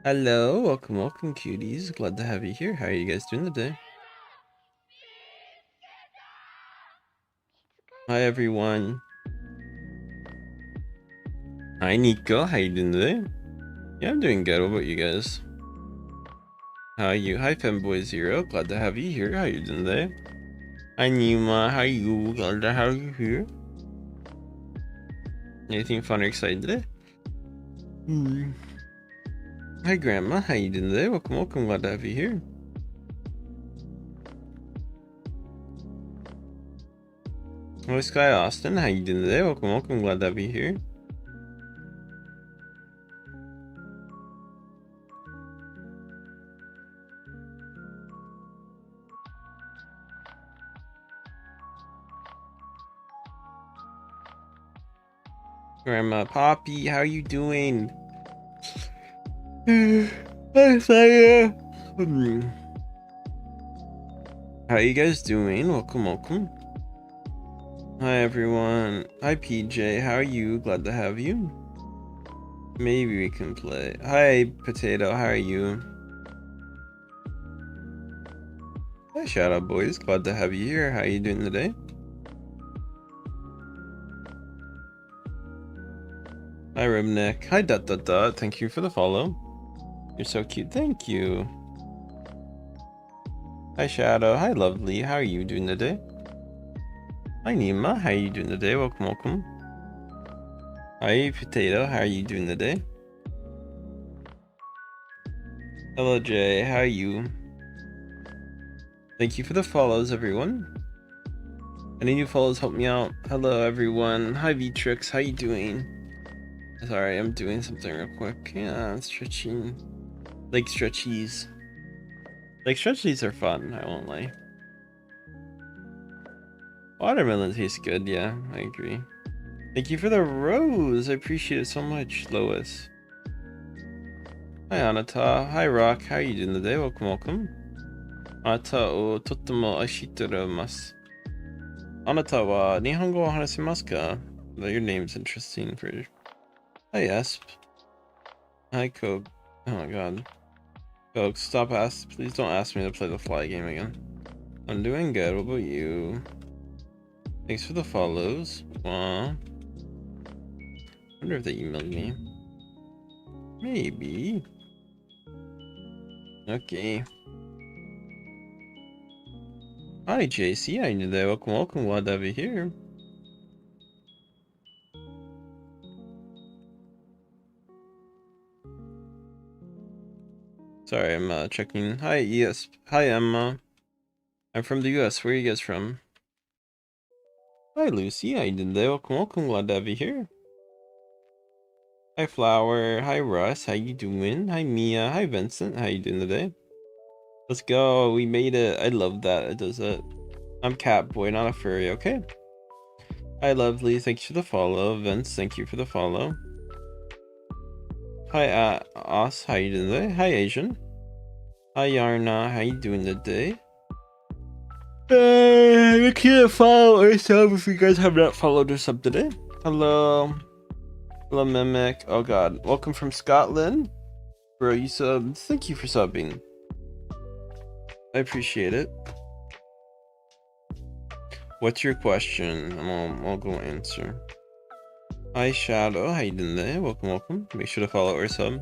Hello, welcome, cuties. Glad to have you here. How are you guys doing today? Hi, everyone. Hi, Nico. How you doing today? Yeah, I'm doing good. What about you guys? How are you? Hi, Femboy0. Glad to have you here. How you doing today? Hi, Nima. How you? Glad to have you here. Anything fun or exciting today? Hi, Grandma. How you doing today? Welcome. Glad to have you here. Hello, Sky Austin. How you doing today? Welcome. Glad to have you here. Grandma Poppy, how you doing? Hi, Saya. How you guys doing? Welcome. Hi, everyone. Hi, PJ. How are you? Glad to have you. Maybe we can play. Hi, Potato. How are you? Hi, Shadow Boys. Glad to have you here. How you doing today? Hi, Ribnick. Hi, Dot. Thank you for the follow. You're so cute. Thank you. Hi, Shadow. Hi, Lovely. How are you doing today? Hi, Nima. How are you doing today? Welcome. Hi, Potato. How are you doing today? Hello, Jay. How are you? Thank you for the follows, everyone. Any new follows help me out. Hello, everyone. Hi, Vitrix. How you doing? Sorry, I'm doing something real quick. Yeah, I'm stretching. Like stretchies. Like stretchies are fun, I won't lie. Watermelon tastes good, yeah, I agree. Thank you for the rose. I appreciate it so much, Lois. Hi, Anata. Hi, Rock. How are you doing today? Welcome. Anata o totemo ashitarasu. Anata wa nihongo wa hanasemasu ka? Your name's interesting for. Hi, Esp. Hi, Coke. Oh my god. Coke, please don't ask me to play the fly game again. I'm doing good. What about you? Thanks for the follows. Aw. Wonder if they emailed me. Maybe. Okay. Hi, JC. How you doing today? Welcome. Glad to have you here. Sorry, I'm checking. Hi, ES. Hi, Emma. I'm from the US. Where are you guys from? Hi, Lucy. How you doing today? Welcome. Glad to have you here. Hi, Flower. Hi, Russ. How you doing? Hi, Mia. Hi, Vincent. How you doing today? Let's go. We made it. I love that it does it. I'm Catboy, not a furry, okay? Hi, Lovely. Thanks for the follow. Vince, thank you for the follow. Hi, Os. How you doing today? Hi, Asian. Hi, Yarna. How you doing today? We can't follow or sub if you guys have not followed or sub today. Hello. Hello, Mimic. Oh, God. Welcome from Scotland. Bro, you subbed. Thank you for subbing. I appreciate it. What's your question? I'll go answer. Hi, Shadow. How you doing today? Welcome. Make sure to follow or sub.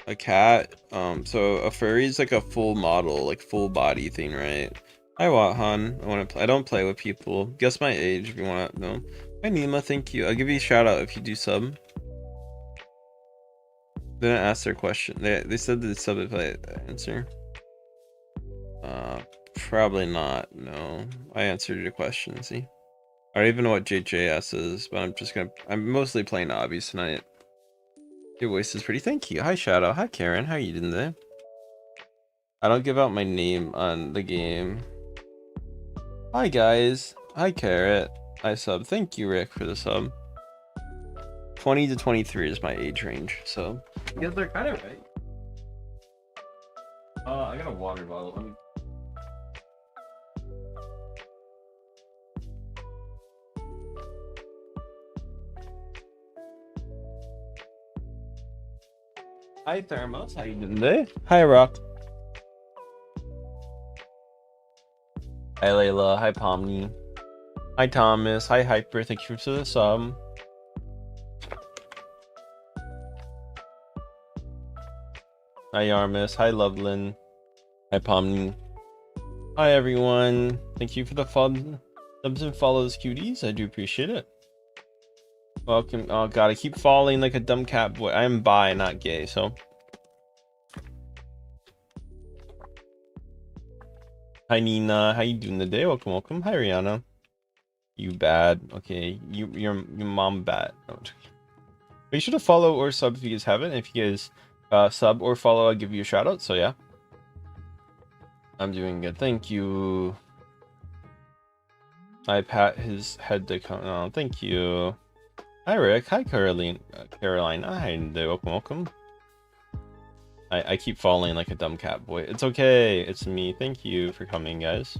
A cat. So a furry is like a full model, like full body thing, right? Hi, Wathan. I don't play with people. Guess my age if you want to know. Hi, Nima. Thank you. I'll give you a shout out if you do sub. They didn't ask their question. They said that sub if I answer. Probably not. No, I answered your question. See, I don't even know what JJS is, but I'm mostly playing Obby tonight. Your voice is pretty. Thank you. Hi, Shadow. Hi, Karen. How you doing today? I don't give out my name on the game. Hi, guys. Hi, Carrot. Hi, sub. Thank you, Rick, for the sub. 20 to 23 is my age range, so you guys are kind of right. I got a water bottle. Let me. Hi Thermos, how you doing today? Hi Rock. Hi Layla, hi Pomni. Hi Thomas, hi Hyper, thank you for the sub. Hi Yarmus, hi Loveland. Hi Pomni. Hi everyone, thank you for the subs and follows, cuties. I do appreciate it. Welcome. Oh god, I keep falling like a dumb cat boy. I am bi, not gay, so. Hi Nina, how you doing today? Welcome, welcome. Hi Rihanna. You bad. Okay, your mom bad. No, make sure to follow or sub if you guys haven't. If you guys sub or follow, I'll give you a shout out. So yeah. I'm doing good. Thank you. I pat his head to come. Oh, thank you. Hi Rick. Hi Caroline. Caroline. Hi, welcome, welcome. I keep falling like a dumb cat boy. It's okay. It's me. Thank you for coming, guys.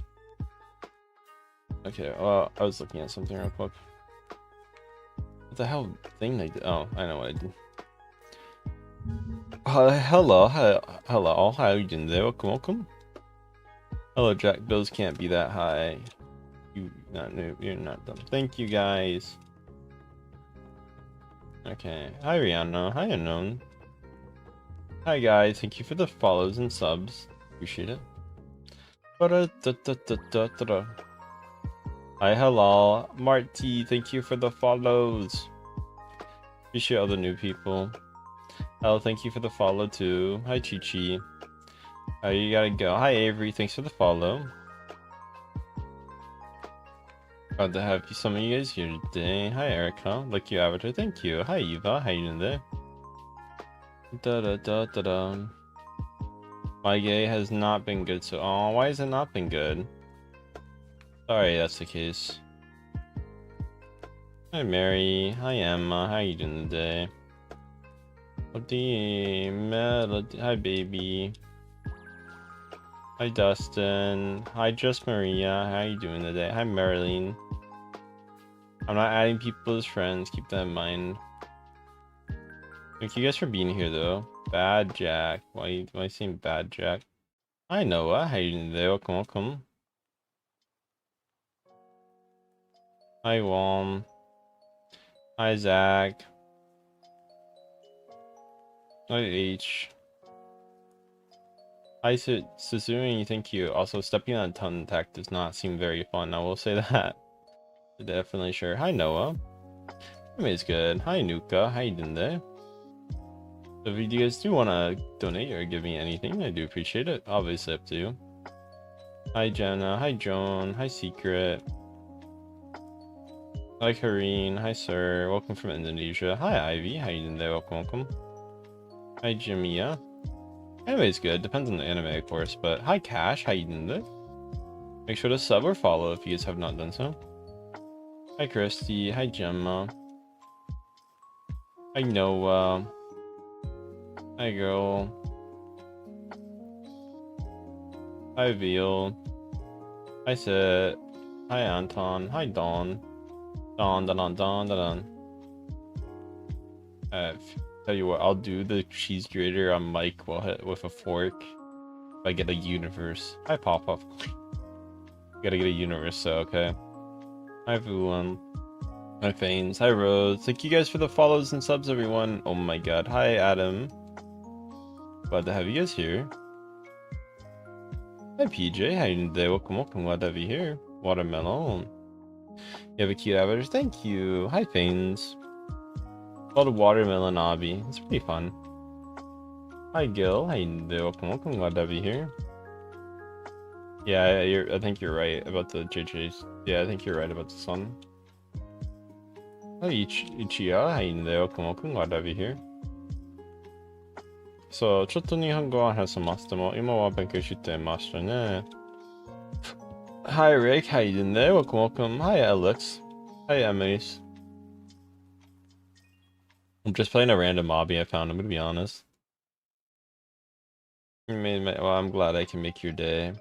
Okay, well, I was looking at something real quick. What the hell thing they did? Oh, I know what I did. Hello, hello, how are you doing there? Welcome, welcome. Hello, Jack. Bills can't be that high. You're not dumb. Thank you, guys. Okay. Hi, Rihanna. Hi, Unknown. Hi, guys. Thank you for the follows and subs. Appreciate it. Hi, hello. Marty, thank you for the follows. Appreciate all the new people. Oh, thank you for the follow, too. Hi, Chi-Chi. Oh, you gotta go. Hi, Avery. Thanks for the follow. Glad to have some of you guys here today. Hi, Erica. Lucky Avatar. Thank you. Hi, Eva. How you doing there? Da-da-da-da-da. My gay has not been good, so... Oh, why has it not been good? Sorry, that's the case. Hi, Mary. Hi, Emma. How you doing today? Melody. Hi, baby. Hi, Dustin. Hi, Just Maria. How you doing today? Hi, Marilyn. I'm not adding people as friends. Keep that in mind. Thank you guys for being here, though. Bad Jack. Why am I saying Bad Jack? Hi, Noah. How you doing today? Welcome, welcome. Hi, Walm. Hi, Zach. Hi, H. Hi, Suzumi. Thank you. Also, stepping on a tongue attack does not seem very fun. I will say that. Definitely sure. Hi, Noah. Anyways, good. Hi, Nuka. How you doing there? So if you guys do want to donate or give me anything, I do appreciate it. Obviously up to you. Hi, Jenna. Hi, Joan. Hi, Secret. Hi, Kareen. Hi, sir. Welcome from Indonesia. Hi, Ivy. How you doing there? Welcome, welcome. Hi, Jimia. Anyways, good. Depends on the anime, of course. But hi, Cash. How you doing there? Make sure to sub or follow if you guys have not done so. Hi, Christy. Hi, Gemma. Hi, Noah. Hi, girl. Hi, Veal. Hi, Sid. Hi, Anton. Hi, Dawn. Dawn, Dawn, Dawn, Dawn. Tell you what, I'll do the cheese grater on Mike with a fork if I get a universe. Hi, Pop-Up. Gotta get a universe, so okay. Hi, everyone. Hi, Fanes. Hi, Rose. Thank you guys for the follows and subs, everyone. Oh my god. Hi, Adam. Glad to have you guys here. Hi, PJ. How you doing today? Welcome, welcome. Glad to have you here. Watermelon. You have a cute avatar. Thank you. Hi, Fanes. Called a watermelon obby. It's pretty fun. Hi, Gil. How you doing today? Welcome, welcome. Glad to have you here. Yeah, I think you're right about the JJ's. Yeah, I think you're right about the sun. Hi, Ichiya. How you doing today? Welcome, welcome. Glad to have you here. そう、ちょっと日本語は話せます。でも、今は勉強してましたね。Hi, Rick. How you doing there? Welcome, welcome. Hi, Alex. Hi, Emmys. I'm just playing a random obby I found, I'm gonna be honest. Well, I'm glad I can make your day.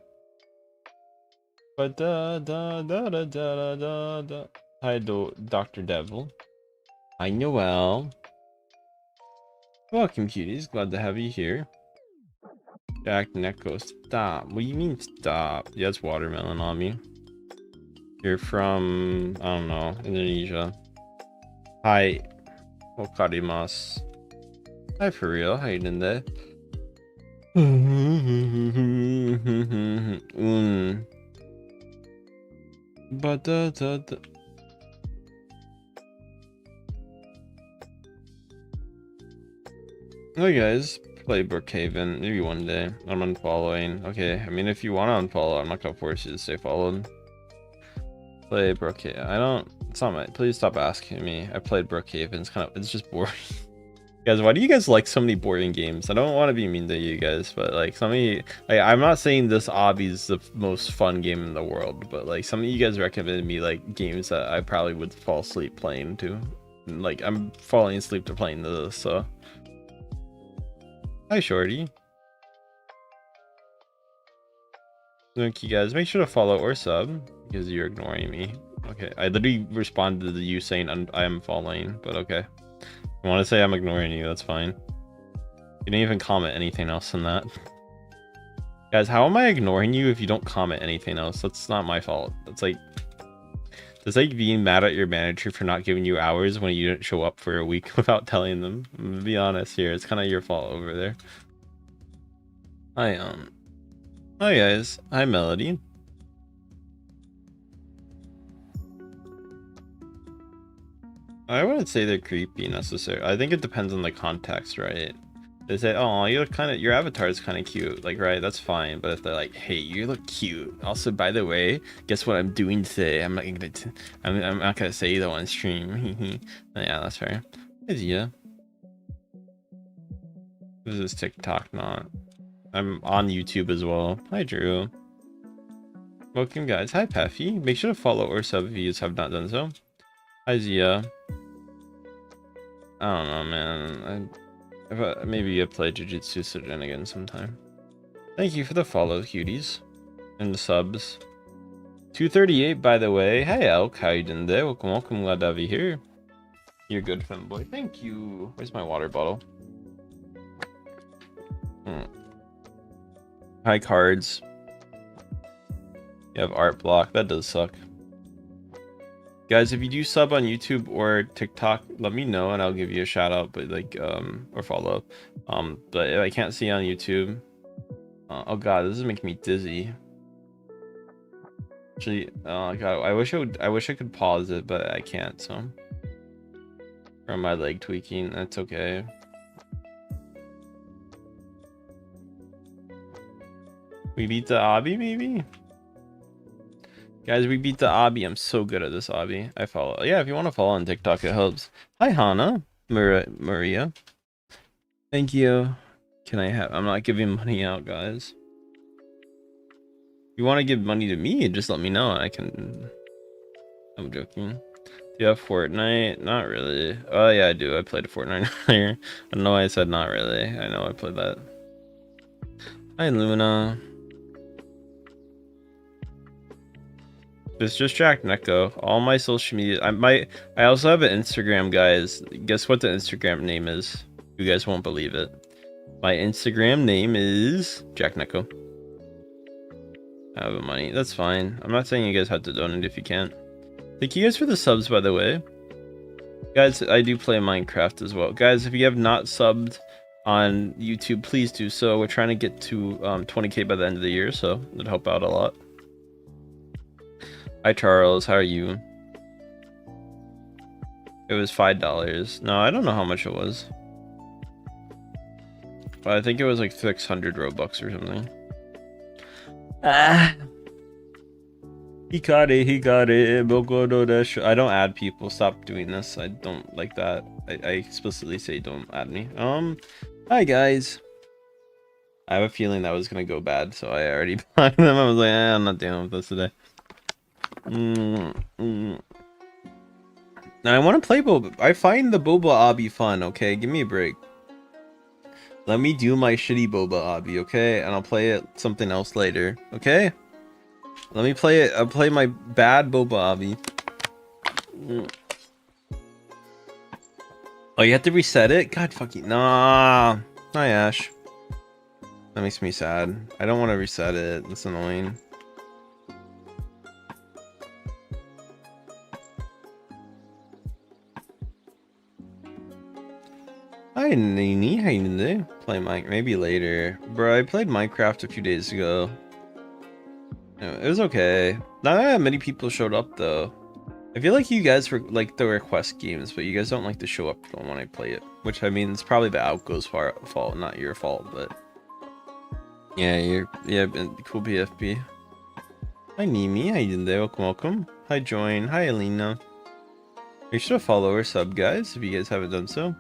But da da da da da da da. Hi, Dr. Devil. Hi, Noel. Welcome, cuties. Glad to have you here. Jack Neko, stop. What do you mean stop? Yeah, it's watermelon on me. You're from, I don't know, Indonesia. Hi. Okarimasu. Hi, for real. How you doing there? But hey guys, play Brookhaven. Maybe one day. I'm unfollowing. Okay, I mean, if you want to unfollow, I'm not gonna force you to stay followed. Play Brookhaven. I don't. It's not my. Please stop asking me. I played Brookhaven. It's kind of. It's just boring. Guys, why do you guys like so many boring games? I don't want to be mean to you guys, but like some of you, like, I'm not saying this Obby's the most fun game in the world, but like some of you guys recommended me like games that I probably would fall asleep playing to. And, like I'm falling asleep to playing this, so. Hi, Shorty. Thank you guys. Make sure to follow or sub because you're ignoring me. Okay, I literally responded to you saying I am following, but okay. You want to say I'm ignoring you, that's fine. You didn't even comment anything else than that. Guys, how am I ignoring you if you don't comment anything else? That's not my fault. That's like being mad at your manager for not giving you hours when you didn't show up for a week without telling them. I'm gonna be honest here, it's kind of your fault over there. Hi guys. Hi, Melody. I wouldn't say they're creepy necessarily. I think it depends on the context, right? They say, "Oh, you look kind of, your avatar is kind of cute," like, right? That's fine. But if they're like, "Hey, you look cute. Also, by the way, guess what I'm doing today? I'm not gonna say that on stream." Yeah, that's fair. Yeah. This is TikTok, not. I'm on YouTube as well. Hi, Drew. Welcome, guys. Hi, Peffy. Make sure to follow or sub if you have not done so. Hi, Zia. I don't know, man. Maybe I play Jujutsu Sujin again sometime. Thank you for the follow, cuties. And the subs. 238, by the way. Hey, Elk. How you doing there? Welcome. Glad to have you here. You're good, fanboy. Thank you. Where's my water bottle? Hi, cards. You have art block. That does suck. Guys, if you do sub on YouTube or TikTok, let me know and I'll give you a shout out, but like or follow. But if I can't see on YouTube, oh god, this is making me dizzy. Actually, oh god, I wish I could pause it, but I can't. So from my leg tweaking, that's okay. We beat the Obby, maybe. Guys, we beat the Obby. I'm so good at this Obby. I follow. Yeah, if you want to follow on TikTok, it helps. Hi, Hana. Maria. Thank you. Can I have... I'm not giving money out, guys. If you want to give money to me, just let me know. I can... I'm joking. Do you have Fortnite? Not really. Oh, yeah, I do. I played Fortnite earlier. I don't know why I said not really. I know I played that. Hi, Luna. It's just Jack Neko. All my social media. I also have an Instagram, guys. Guess what the Instagram name is? You guys won't believe it. My Instagram name is Jack Neko. I have money. That's fine. I'm not saying you guys have to donate if you can't. Thank you guys for the subs, by the way. Guys, I do play Minecraft as well. Guys, if you have not subbed on YouTube, please do so. We're trying to get to 20k by the end of the year, so it'd help out a lot. Hi, Charles. How are you? It was $5. No, I don't know how much it was. But I think it was like 600 Robux or something. Ah. He got it. I don't add people. Stop doing this. I don't like that. I explicitly say don't add me. Hi, guys. I have a feeling that was going to go bad, so I already blocked them. I was like, I'm not dealing with this today. Now I want to play Boba. I find the Boba Obby fun, okay? Give me a break. Let me do my shitty Boba Obby, okay? And I'll play it something else later, okay? Let me play it. I'll play my bad Boba Obby. Oh, you have to reset it? God fucking nah. Hi Ash. That makes me sad. I don't want to reset it. That's annoying. Hi Nini, how you doing? Play Minecraft maybe later. Bro, I played Minecraft a few days ago. It was okay. Not that many people showed up though. I feel like you guys were like the request games, but you guys don't like to show up when I play it. Which I mean, it's probably the Outgo's fault, not your fault, but yeah, cool PFP. Hi Nimi, how you doing there? Welcome. Hi Join, hi Alina. Make sure to follow or sub, guys, if you guys haven't done so.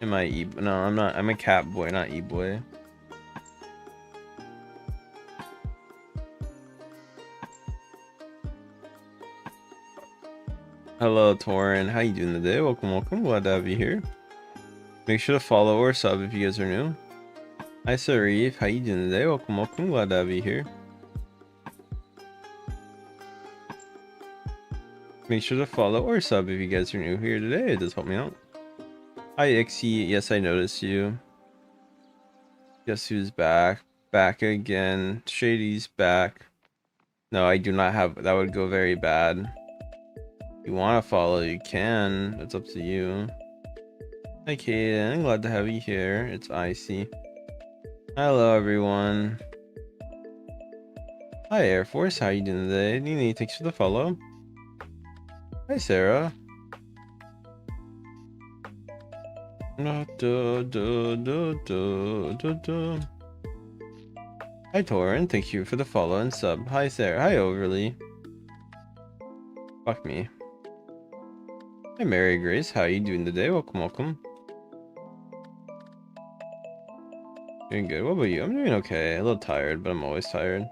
Am I no, I'm not. I'm a cat boy, not e-boy. Hello, Torin. How you doing today? Welcome. Glad to have you here. Make sure to follow or sub if you guys are new. Hi, Sarif. How you doing today? Welcome. Glad to have you here. Make sure to follow or sub if you guys are new here today. It does help me out. Hi, Ixie. Yes, I noticed you. Guess who's back? Back again. Shady's back. No, I do not have. That would go very bad. If you want to follow, you can. It's up to you. Hi, Kaden. Glad to have you here. It's Icy. Hello, everyone. Hi, Air Force. How you doing today? Nini, thanks for the follow. Hi, Sarah. Hi, Torin. Thank you for the follow and sub. Hi, Sarah. Hi, Overly. Fuck me. Hi, Mary Grace. How you doing today? Welcome. Doing good. What about you? I'm doing okay. A little tired, but I'm always tired.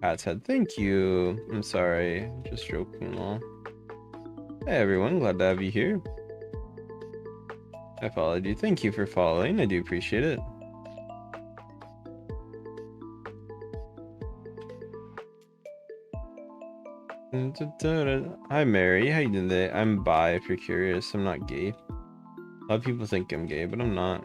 Cat's head. Thank you. I'm sorry. Just joking all. Hey, everyone. Glad to have you here. I followed you. Thank you for following. I do appreciate it. Hi Mary, how you doing today? I'm bi if you're curious. I'm not gay. A lot of people think I'm gay, but I'm not.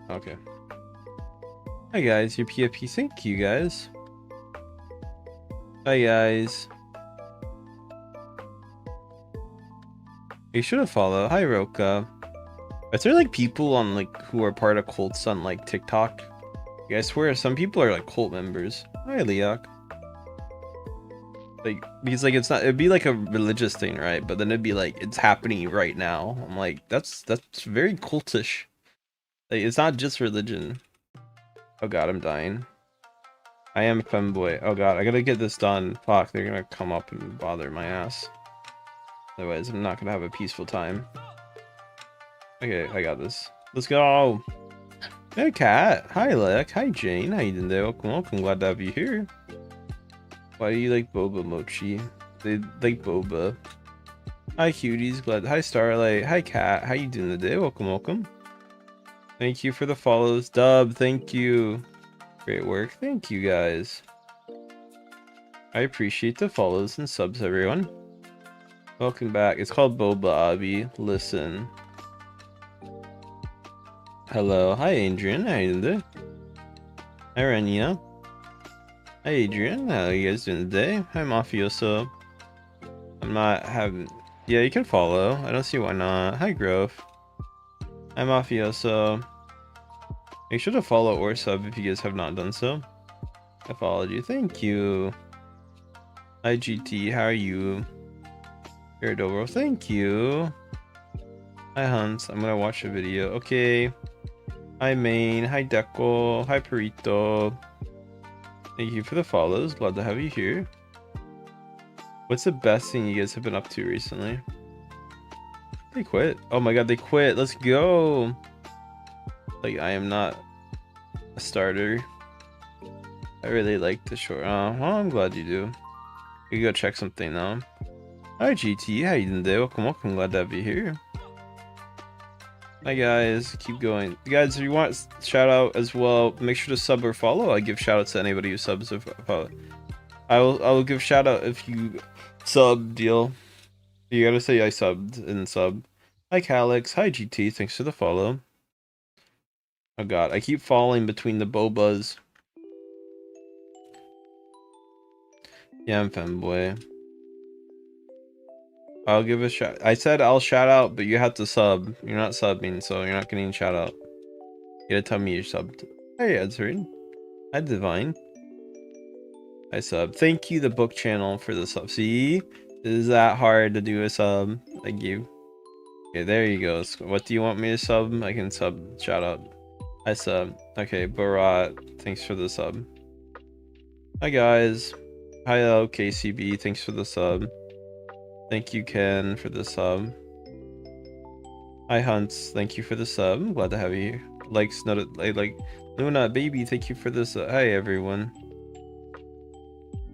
Okay. Hi guys, your PFP. Thank you guys. Hi guys. You should have followed. Hi Roka. Is there like people on like who are part of cults on like TikTok? I swear some people are like cult members. Hi Leok. Like because like it's not, it'd be like a religious thing, right? But then it'd be like it's happening right now. I'm like that's very cultish. Like it's not just religion. Oh god, I'm dying. I am a femboy. Oh god, I gotta get this done. Fuck, they're gonna come up and bother my ass. Otherwise, I'm not gonna have a peaceful time. Okay, I got this. Let's go! Hey, Cat! Hi, Lek! Hi, Jane! How you doing there? Welcome. Glad to have you here. Why do you like boba mochi? They like boba. Hi, cuties! Hi, Starlight! Hi, Cat! How you doing today? Welcome. Thank you for the follows. Dub, thank you. Great work. Thank you, guys. I appreciate the follows and subs, everyone. Welcome back. It's called Boba Obby. Listen. Hello. Hi, Adrian. How you doing? Hi, Renia. Hi, Adrian. How you guys doing today? Hi, Mafioso. I'm not having... Yeah, you can follow. I don't see why not. Hi, Grove. Hi, Mafioso. Make sure to follow or sub if you guys have not done so. I followed you. Thank you. Hi, GT. How are you? Here, Dobro. Thank you. Hi, Hans. I'm gonna watch a video. Okay. Hi, Main. Hi, Deco. Hi, Perito. Thank you for the follows. Glad to have you here. What's the best thing you guys have been up to recently? They quit. Oh my god, they quit. Let's go. Like, I am not a starter. I really like the short. Well, I'm glad you do. You can go check something now. Hi, GT. How you doing today? Welcome. Glad to have you here. Hi guys, keep going. Guys, if you want shout out as well, make sure to sub or follow. I give shout outs to anybody who subs or follow. I will give shout out if you sub deal. You gotta say I subbed and sub. Hi Calix, hi GT, thanks for the follow. Oh god, I keep falling between the bobas. Yeah, I'm femboy. I'll give a shout. I said I'll shout out, but you have to sub. You're not subbing, so you're not getting shout out. You gotta tell me you're subbed. Hey, Edsard. Hi, Divine. I sub. Thank you, the book channel, for the sub. See? Is that hard to do a sub? Thank you. Okay, there you go. What do you want me to sub? I can sub. Shout out. I sub. Okay, Barat. Thanks for the sub. Hi, guys. Hi, KCB. Thanks for the sub. Thank you, Ken, for the sub. Hi, Hunts. Thank you for the sub. I'm glad to have you here. Likes, like Luna, baby. Thank you for this. Hi, everyone.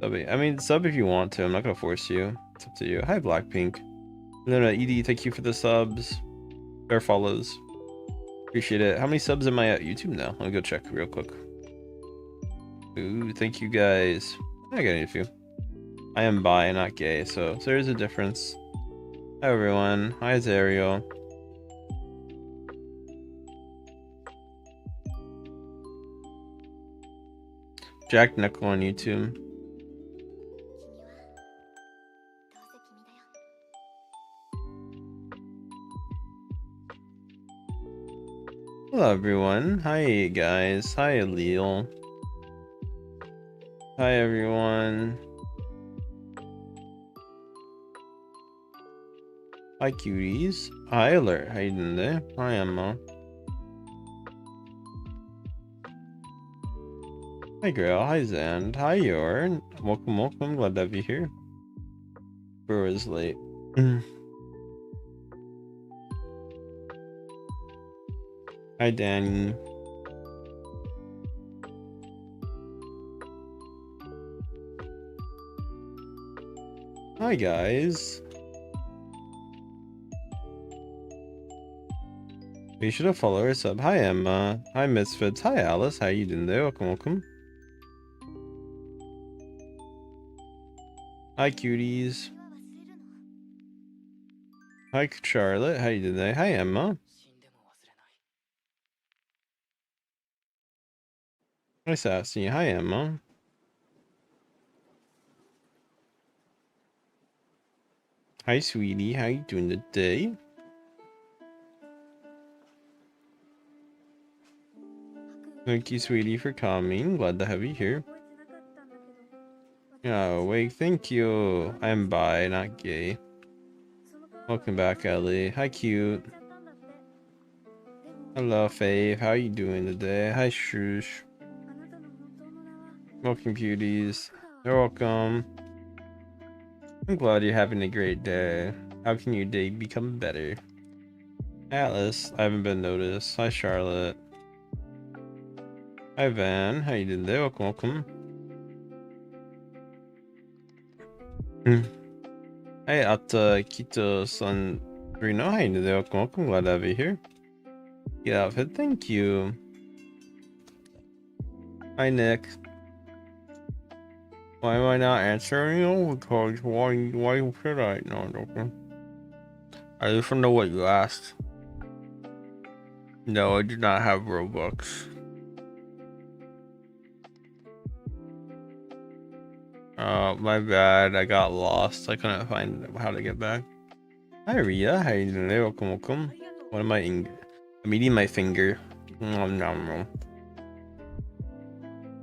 I mean, sub if you want to. I'm not gonna force you. It's up to you. Hi, Blackpink. Luna, Edie. Thank you for the subs. Or follows. Appreciate it. How many subs am I at YouTube now? I'll go check real quick. Ooh, thank you guys. I got a few. I am bi, not gay, so there's a difference. Hi everyone. Hi Zario. Jack Nickel on YouTube. Hello everyone. Hi guys. Hi Lil. Hi everyone. Hi cuties. Hi Alert. How you doing there? Hi Emma. Hi Grail. Hi Zand. Hi Yor. Welcome, welcome. Glad to have you here. Brewer is late. Hi Danny. Hi guys. You should have followed her sub. Hi Emma. Hi Misfits. Hi Alice. How you doing there? Welcome, welcome. Hi cuties. Hi Charlotte. How you doing there? Hi Emma. Hi Sassy. Hi Emma. Hi sweetie. How you doing today? Thank you, sweetie, for coming. Glad to have you here. Yeah, wait, thank you. I'm bi, not gay. Welcome back, Ellie. Hi, cute. Hello, Faith. How you doing today? Hi, Shush. Welcome, cuties. You're welcome. I'm glad you're having a great day. How can your day become better? Alice, I haven't been noticed. Hi, Charlotte. Hi, Van. How you doing there? Welcome, welcome. Hey, Kito-san Reno. How you doing there? Welcome, welcome. Glad to have you here. Good outfit. Thank you. Hi, Nick. Why am I not answering you? Because why should I? No, okay. I just don't know what you asked. No, I do not have Robux. My bad. I got lost. I couldn't find how to get back. Hi, Rhea. How you doing there? Welcome, welcome. What am I eating? I'm eating my finger. Nom, nom, nom.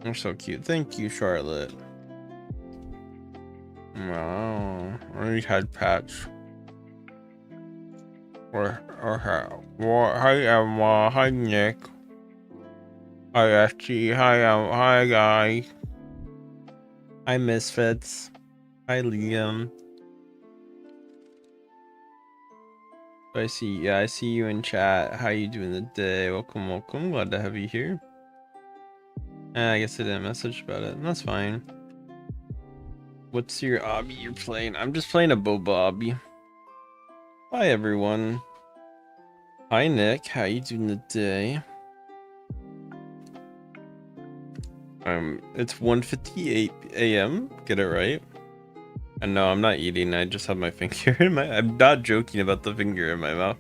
You're so cute. Thank you, Charlotte. Wow. I need head patch. Or how? Well, hi Emma. Hi Nick. Hi SG. Hi guys. Hi Misfits. Hi Liam. I see. Yeah, I see you in chat. How you doing today? Welcome, welcome. Glad to have you here. I guess I didn't message about it. That's fine. What's your obby you're playing? I'm just playing a boba obby. Hi everyone. Hi Nick, how you doing today? It's 1:58 a.m. Get it right? And no, I'm not eating. I just have my finger in my. I'm not joking about the finger in my mouth.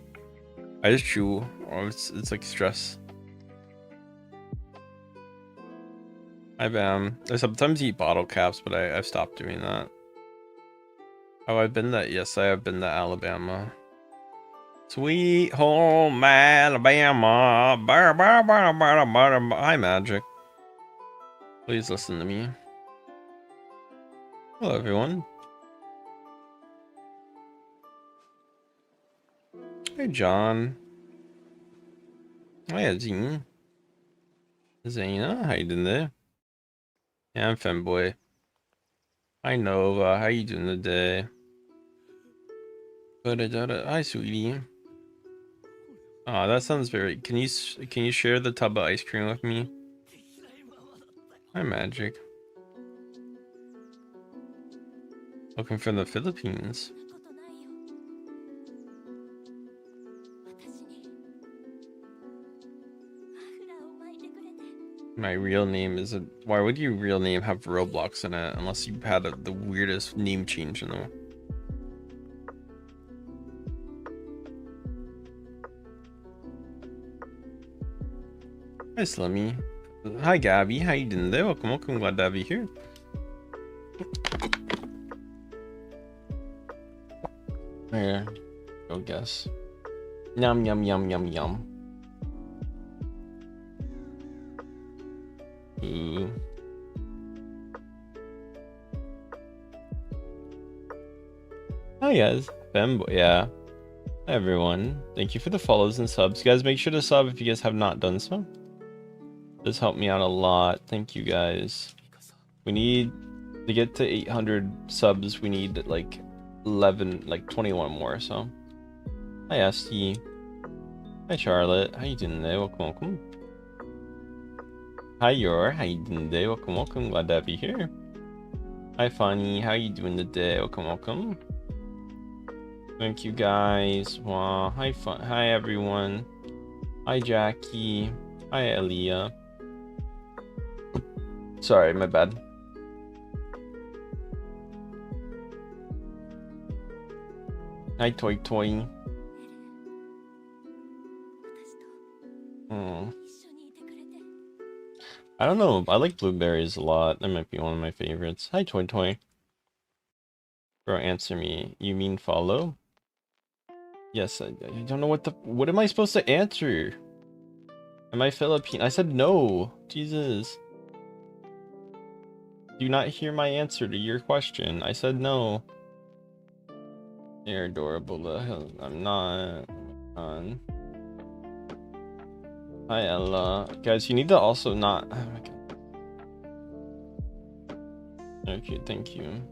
I just chew. Or it's like stress. I sometimes eat bottle caps, but I've stopped doing that. Oh, I've been to. Yes, I have been to Alabama. Sweet home Alabama. Hi, Magic. Please listen to me. Hello, everyone. Hey, John. Hi, Azine. Zaina, how you doing there? Yeah, I'm Femboy. Hi, Nova. How you doing today? Hi, sweetie. Oh, that sounds very. Can you share the tub of ice cream with me? Hi, Magic. Looking from the Philippines. My real name is a. Why would your real name have Roblox in it unless you had the weirdest name change in them? Hi, Slummy. Hi, Gabby. How you doing there? Welcome. Glad to have you here. Here, go guess. Yum yum yum yum yum. Ooh. Hi guys, Femboy. Yeah. Hi everyone. Thank you for the follows and subs. Guys, make sure to sub if you guys have not done so. This helped me out a lot. Thank you guys. We need to get to 800 subs. We need like 21 more. So, hi Esti. Hi Charlotte. How you doing today? Welcome. Hi Yor. How you doing today? Welcome. Glad to have you here. Hi Funny. How you doing today? Welcome. Thank you guys. Wow. Hi everyone. Hi Jackie. Hi Elia. Sorry, my bad. Hi Toy Toy. I don't know. I like blueberries a lot. That might be one of my favorites. Hi Toy Toy. Bro, answer me. You mean follow? Yes, I don't know what am I supposed to answer? Am I Philippine? I said no. Jesus. Do not hear my answer to your question. I said no. You're adorable. I'm not. On. Hi Ella. Guys, you need to also not. Oh my god. Okay, thank you.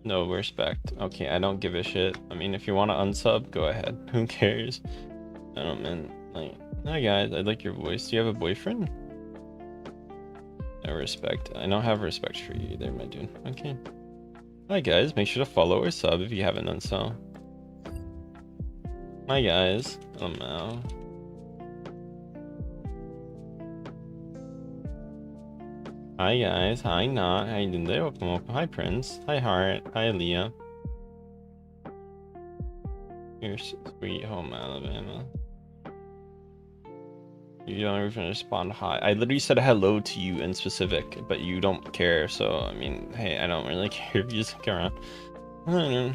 No respect. Okay, I don't give a shit. I mean, if you want to unsub, go ahead. Who cares? I don't mean, like, hi guys, I like your voice. Do you have a boyfriend? No respect. I don't have respect for you either, my dude. Okay. Hi guys, make sure to follow or sub if you haven't done so. Hi guys. Oh no. Hi guys. Hi Not. How you doing today? Welcome. Hi Prince. Hi Heart. Hi Leah. Your sweet home Alabama. You don't even respond hi. I literally said hello to you in specific, but you don't care, so I mean, hey, I don't really care if you just come around. I don't know.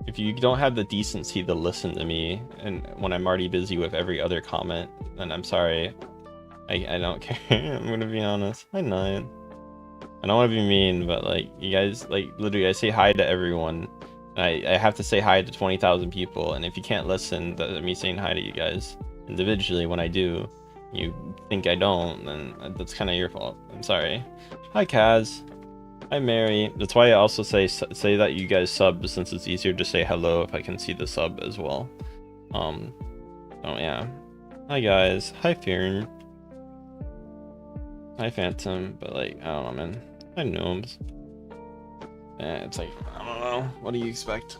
If you don't have the decency to listen to me, and when I'm already busy with every other comment, then I'm sorry. I don't care. I'm gonna be honest. Hi Nine. I don't want to be mean, but like you guys, like literally, I say hi to everyone. I have to say hi to 20,000 people, and if you can't listen to me saying hi to you guys individually when I do, you think I don't, then that's kind of your fault. I'm sorry. Hi Kaz. Hi Mary. That's why I also say that you guys sub, since it's easier to say hello if I can see the sub as well. Oh yeah. Hi guys. Hi Fearn. Hi Phantom. But like, I don't know, man. Hi Gnomes. Yeah, it's like, I don't know. What do you expect?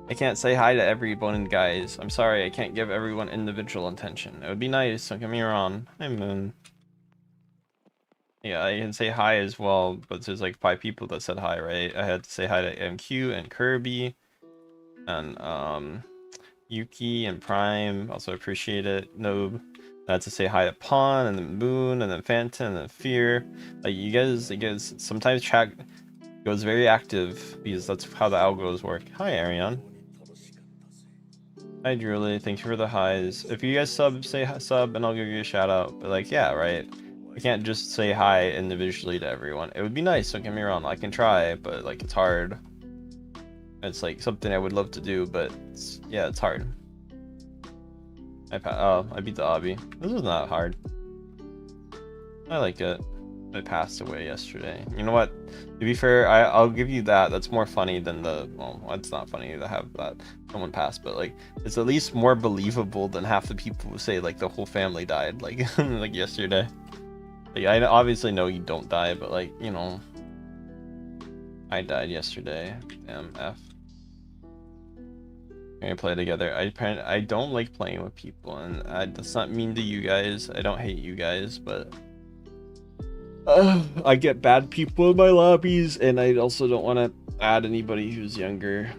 I can't say hi to everyone, guys. I'm sorry, I can't give everyone individual attention. It would be nice, don't get me wrong. Hi, Moon. Yeah, I can say hi as well, but there's like 5 people that said hi, right? I had to say hi to MQ and Kirby and Yuki and Prime. Also appreciate it. Noob. I had to say hi to Pawn and then Moon and then Phantom and then Fear. Like you guys sometimes chat goes very active because that's how the algos work. Hi Arion. Hi Julie, thank you for the highs. If you guys say sub and I'll give you a shout out. But like yeah, right. I can't just say hi individually to everyone. It would be nice, don't get me wrong. I can try, but like it's hard. It's like something I would love to do, but yeah, it's hard. I beat the Obby. This is not hard. I like it. It passed away yesterday. You know what? To be fair, I'll give you that. That's more funny than the... Well, it's not funny to have that someone passed, but like, it's at least more believable than half the people who say like the whole family died, like, like yesterday. Like, I obviously know you don't die, but like, you know, I died yesterday. Damn, F. We're gonna play together. I don't like playing with people, and that's not mean to you guys. I don't hate you guys, but I get bad people in my lobbies, and I also don't want to add anybody who's younger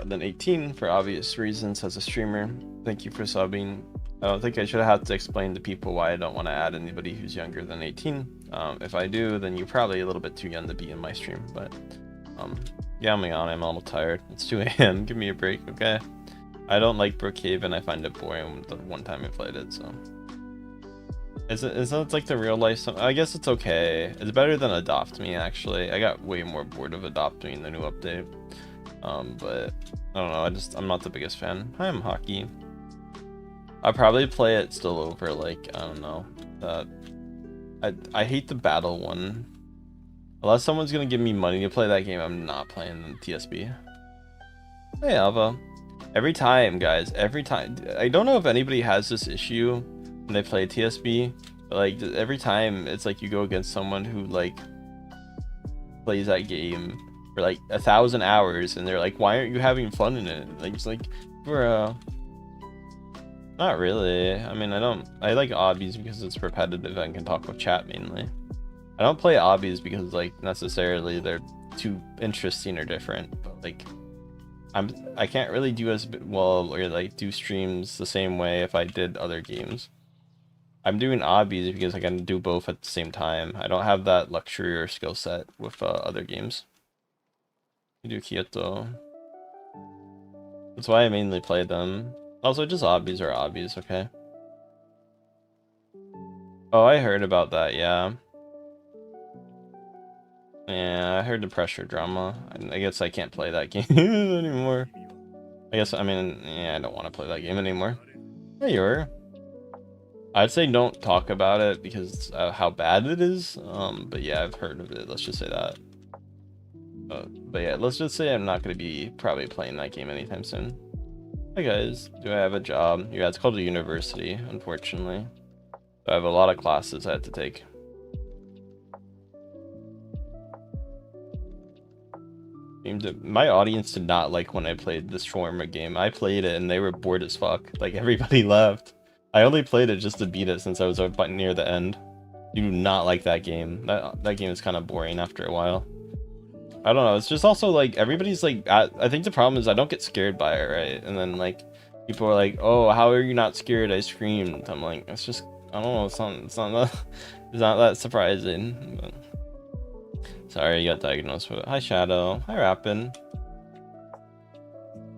than 18 for obvious reasons as a streamer. Thank you for subbing. I don't think I should have had to explain to people why I don't want to add anybody who's younger than 18. If I do, then you're probably a little bit too young to be in my stream, but yeah, I'm a little tired. It's 2 a.m. Give me a break, okay? I don't like Brookhaven. I find it boring the one time I played it, so. Isn't it like the real life? I guess it's okay. It's better than Adopt Me, actually. I got way more bored of Adopt Me in the new update. But I don't know. I'm not the biggest fan. Hi, I'm Hockey. I'll probably play it still over, like, I don't know. I hate the battle one. Unless someone's gonna give me money to play that game, I'm not playing the TSB. Hey, Alva. Every time, guys, every time. I don't know if anybody has this issue when they play TSB, but like every time it's like you go against someone who like plays that game for like 1,000 hours and they're like, why aren't you having fun in it? Like, it's like, bro, not really. I mean, I like obbies because it's repetitive and can talk with chat mainly. I don't play obbies because like necessarily they're too interesting or different, but like I can't really do as well or like do streams the same way if I did other games. I'm doing obbies because I can do both at the same time. I don't have that luxury or skill set with other games. You do Kyoto. That's why I mainly play them. Also, just obbies are obbies, okay? Oh, I heard about that, yeah. Yeah, I heard the pressure drama. I guess I can't play that game anymore. I guess, I mean, yeah, I don't want to play that game anymore. Hey, you're. I'd say don't talk about it because how bad it is. But yeah, I've heard of it. Let's just say that. But yeah, let's just say I'm not going to be probably playing that game anytime soon. Hi guys, do I have a job? Yeah, it's called a university, unfortunately. I have a lot of classes I had to take. My audience did not like when I played this shawarma game. I played it and they were bored as fuck. Like everybody left. I only played it just to beat it since I was near the end. You do not like that game. That game is kind of boring after a while. I don't know. It's just also like everybody's like. I think the problem is I don't get scared by it, right? And then like people are like, "Oh, how are you not scared? I screamed." I'm like, it's just I don't know. It's not that surprising. But... Sorry, you got diagnosed with it. Hi, Shadow. Hi, Rappin.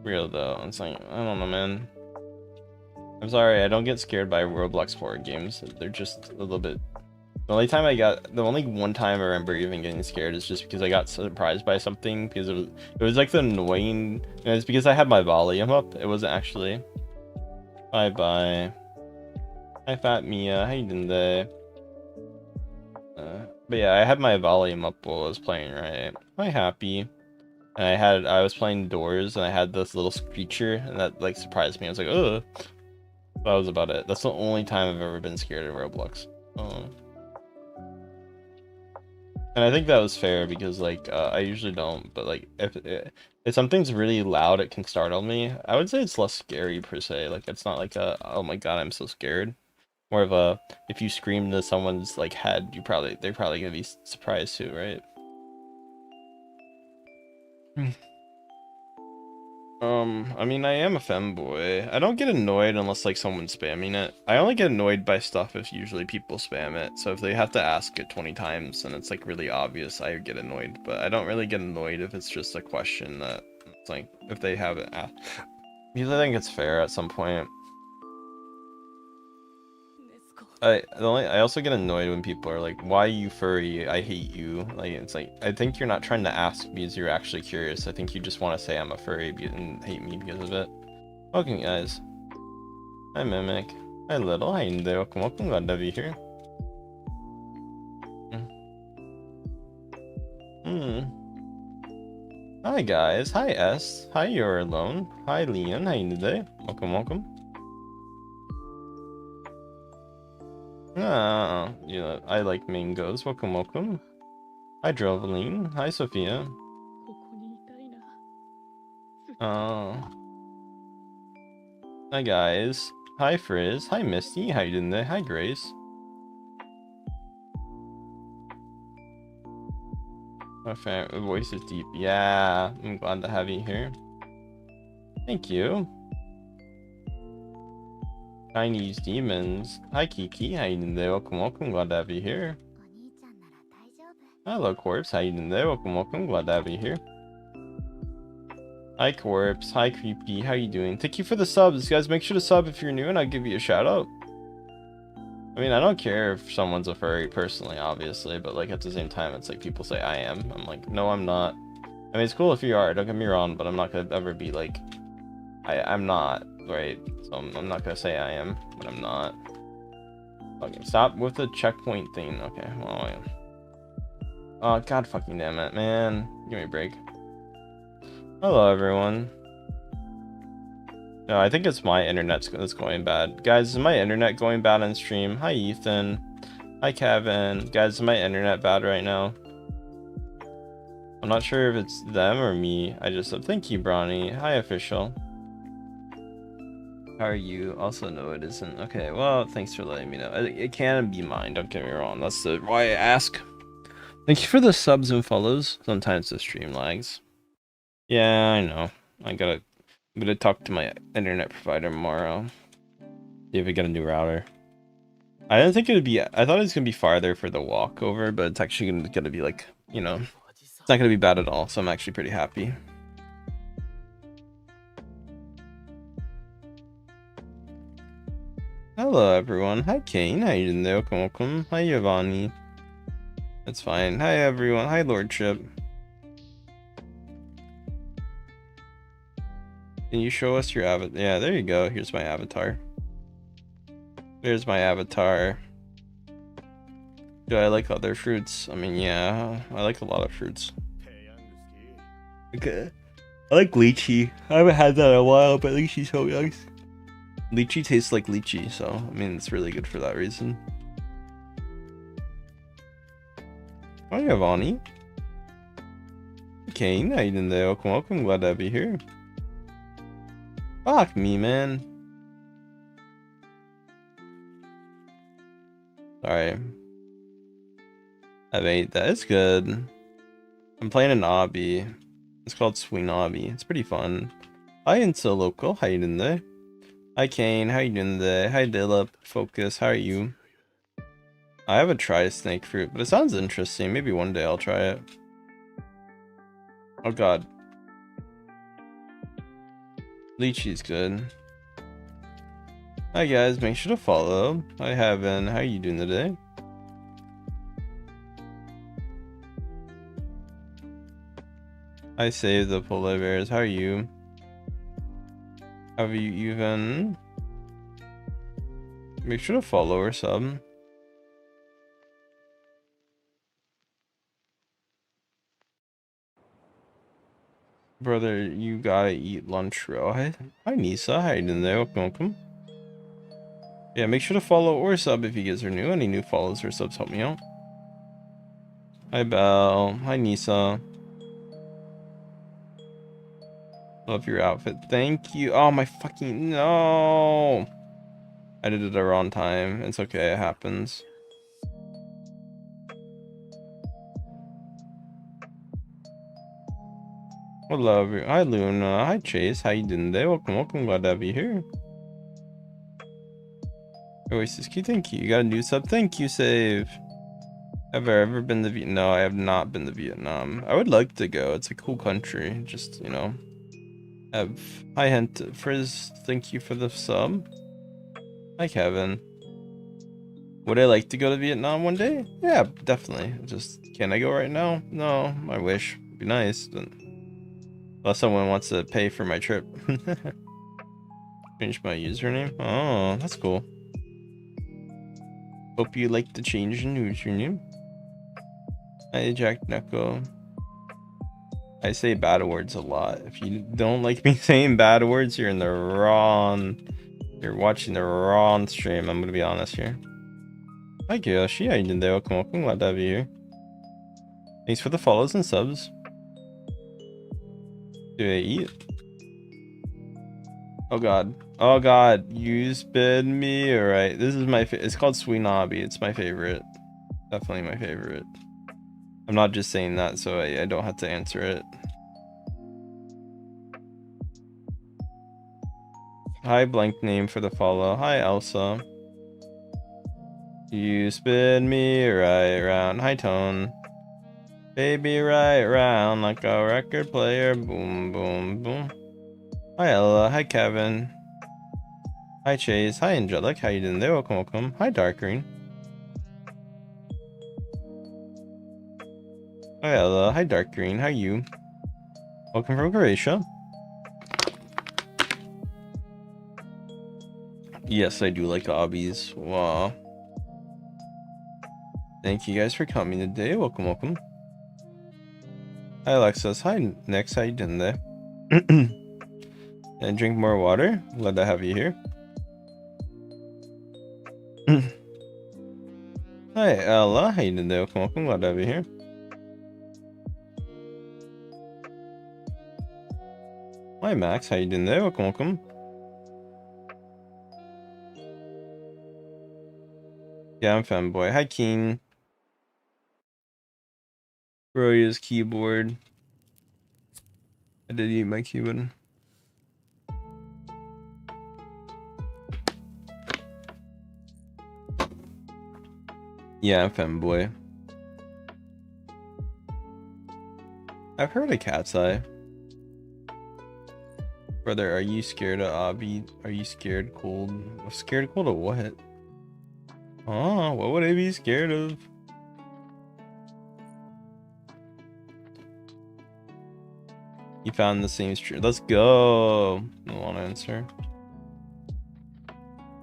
Real though. It's like I don't know, man. I'm sorry, I don't get scared by Roblox horror games. They're just a little bit... The only one time I remember even getting scared is just because I got surprised by something, because it was like the annoying... It's because I had my volume up. It wasn't actually... Bye-bye. Hi, Fat Mia. How you doing today? But yeah, I had my volume up while I was playing, right? Hi, Happy. And I was playing Doors, and I had this little screecher, and that like surprised me. I was like, ugh. That was about it. That's the only time I've ever been scared of Roblox. And I think that was fair because like I usually don't, but like if something's really loud, it can startle me. I would say it's less scary per se. Like it's not like a oh my god, I'm so scared. More of a if you scream to someone's like head, they're probably gonna be surprised too, right? I mean, I am a femboy. I don't get annoyed unless like someone's spamming it. I only get annoyed by stuff if usually people spam it. So if they have to ask it 20 times and it's like really obvious, I get annoyed. But I don't really get annoyed if it's just a question that it's like if they haven't asked. Because I think it's fair at some point. I also get annoyed when people are like, "Why you furry? I hate you." Like it's like I think you're not trying to ask because you're actually curious. I think you just want to say I'm a furry and hate me because of it. Welcome, guys. Hi, Mimic. Hi, Little. Hi, welcome. Glad to be here. Hi, guys. Hi, S. Hi, you're alone. Hi, Leon. How you today? Welcome. Ah, yeah, I like mangoes. Welcome. Hi, Droveline. Hi, Sophia. Hi, guys. Hi, Frizz. Hi, Misty. How you doing there? Hi, Grace. My voice is deep. Yeah, I'm glad to have you here. Thank you. Chinese demons. Hi, Kiki. How you doing there? Welcome. Glad to have you here. Hello, Corpse. How you doing there? Welcome. Glad to have you here. Hi, Corpse. Hi, Creepy. How you doing? Thank you for the subs. Guys, make sure to sub if you're new and I'll give you a shout out. I mean, I don't care if someone's a furry personally, obviously, but like at the same time, it's like people say I am. I'm like, no, I'm not. I mean, it's cool if you are, don't get me wrong, but I'm not gonna ever be like, I'm not, right? So I'm not gonna say I am, but I'm not. Okay, stop with the checkpoint thing. Okay, well, oh, god fucking damn it, man. Give me a break. Hello, everyone. No, I think it's my internet that's going bad. Guys, is my internet going bad on stream? Hi, Ethan. Hi, Kevin. Guys, is my internet bad right now? I'm not sure if it's them or me. I just said, thank you, Bronny. Hi, official. How are you? Also, no, it isn't. Okay, well, thanks for letting me know. It can be mine, don't get me wrong. That's why I ask. Thank you for the subs and follows. Sometimes the stream lags. Yeah, I know. I'm gonna talk to my internet provider tomorrow. See if we get a new router. I didn't think it would be. I thought it was gonna be farther for the walkover, but it's actually gonna be like, you know, it's not gonna be bad at all. So I'm actually pretty happy. Hello, everyone. Hi, Kane. How you doing there? Welcome. Hi, Giovanni. That's fine. Hi, everyone. Hi, Lordship. Can you show us your avatar? Yeah, there you go. Here's my avatar. There's my avatar. Do I like other fruits? I mean, yeah, I like a lot of fruits. Okay. I like lychee. I haven't had that in a while, but lychee's so nice. Lychee tastes like lychee, so I mean, it's really good for that reason. Hi, Giovanni. Kane, how you doing there? Welcome. Glad to be here. Fuck me, man. Sorry. I've ate that. It's good. I'm playing an Obby. It's called Swing Obby. It's pretty fun. Hi, Insta Local. How you doing there? Hi, Kane. How you doing there? Hi, Dillip. Focus. How are you? I haven't tried snake fruit, but it sounds interesting. Maybe one day I'll try it. Oh god. Lychee's good. Hi guys, make sure to follow. Hi Heaven, how are you doing today? I saved the polar bears, how are you? Have you even? Make sure to follow or sub. Brother, you gotta eat lunch, bro. Hi Nisa, how you doing there? Welcome. Yeah, make sure to follow or sub if you guys are new. Any new follows or subs help me out. Hi Belle. Hi Nisa. Love your outfit. Thank you. Oh my fucking no. I did it at the wrong time. It's okay, it happens. Hello, hi Luna. Hi Chase. How you doing today? Welcome. Glad to have you here. Oasis Key, thank you. You got a new sub? Thank you, Save. Have I ever been to Vietnam? No, I have not been to Vietnam. I would like to go. It's a cool country. Just, you know, have. Hi, Hent Frizz. Thank you for the sub. Hi, Kevin. Would I like to go to Vietnam one day? Yeah, definitely. Just, can I go right now? No, I wish. It'd be nice, but unless someone wants to pay for my trip. Change my username. Oh, that's cool. Hope you like the change in username. Hi, Jack Neko. I say bad words a lot. If you don't like me saying bad words, you're in the wrong. You're watching the wrong stream. I'm gonna be honest here. Hi, Kyoshi. How you doing there? Welcome. Glad to have you here. Thanks for the follows and subs. Do I eat? Oh god. Oh god. You spin me. Alright. This is my it's called Sweet Obby. It's my favorite. Definitely my favorite. I'm not just saying that so I don't have to answer it. Hi, blank name for the follow. Hi, Elsa. You spin me right round. Hi, Tone. Baby, right round like a record player. Boom, boom, boom. Hi, Ella. Hi, Kevin. Hi, Chase. Hi, Angelic. How you doing there? Welcome. Hi, Dark Green. Hi, Ella. Hi, Dark Green. How you? Welcome from Croatia. Yes, I do like Obbies. Wow. Thank you guys for coming today. Welcome. Hi, Alexis. Hi, Nix. How you doing there? And drink more water. Glad to have you here. Hi, Ella. How you doing there? Welcome. Glad to have you here. Hi, Max. How you doing there? Welcome. Yeah, I'm fanboy. Hi, Keen. Bro, use keyboard. I did eat my keyboard. Yeah, I'm fanboy. I've heard of Cat's Eye. Brother, are you scared of Obby? Are you scared cold? Scared cold of what? Oh, what would I be scared of? You found the same stream. Let's go. No one answer.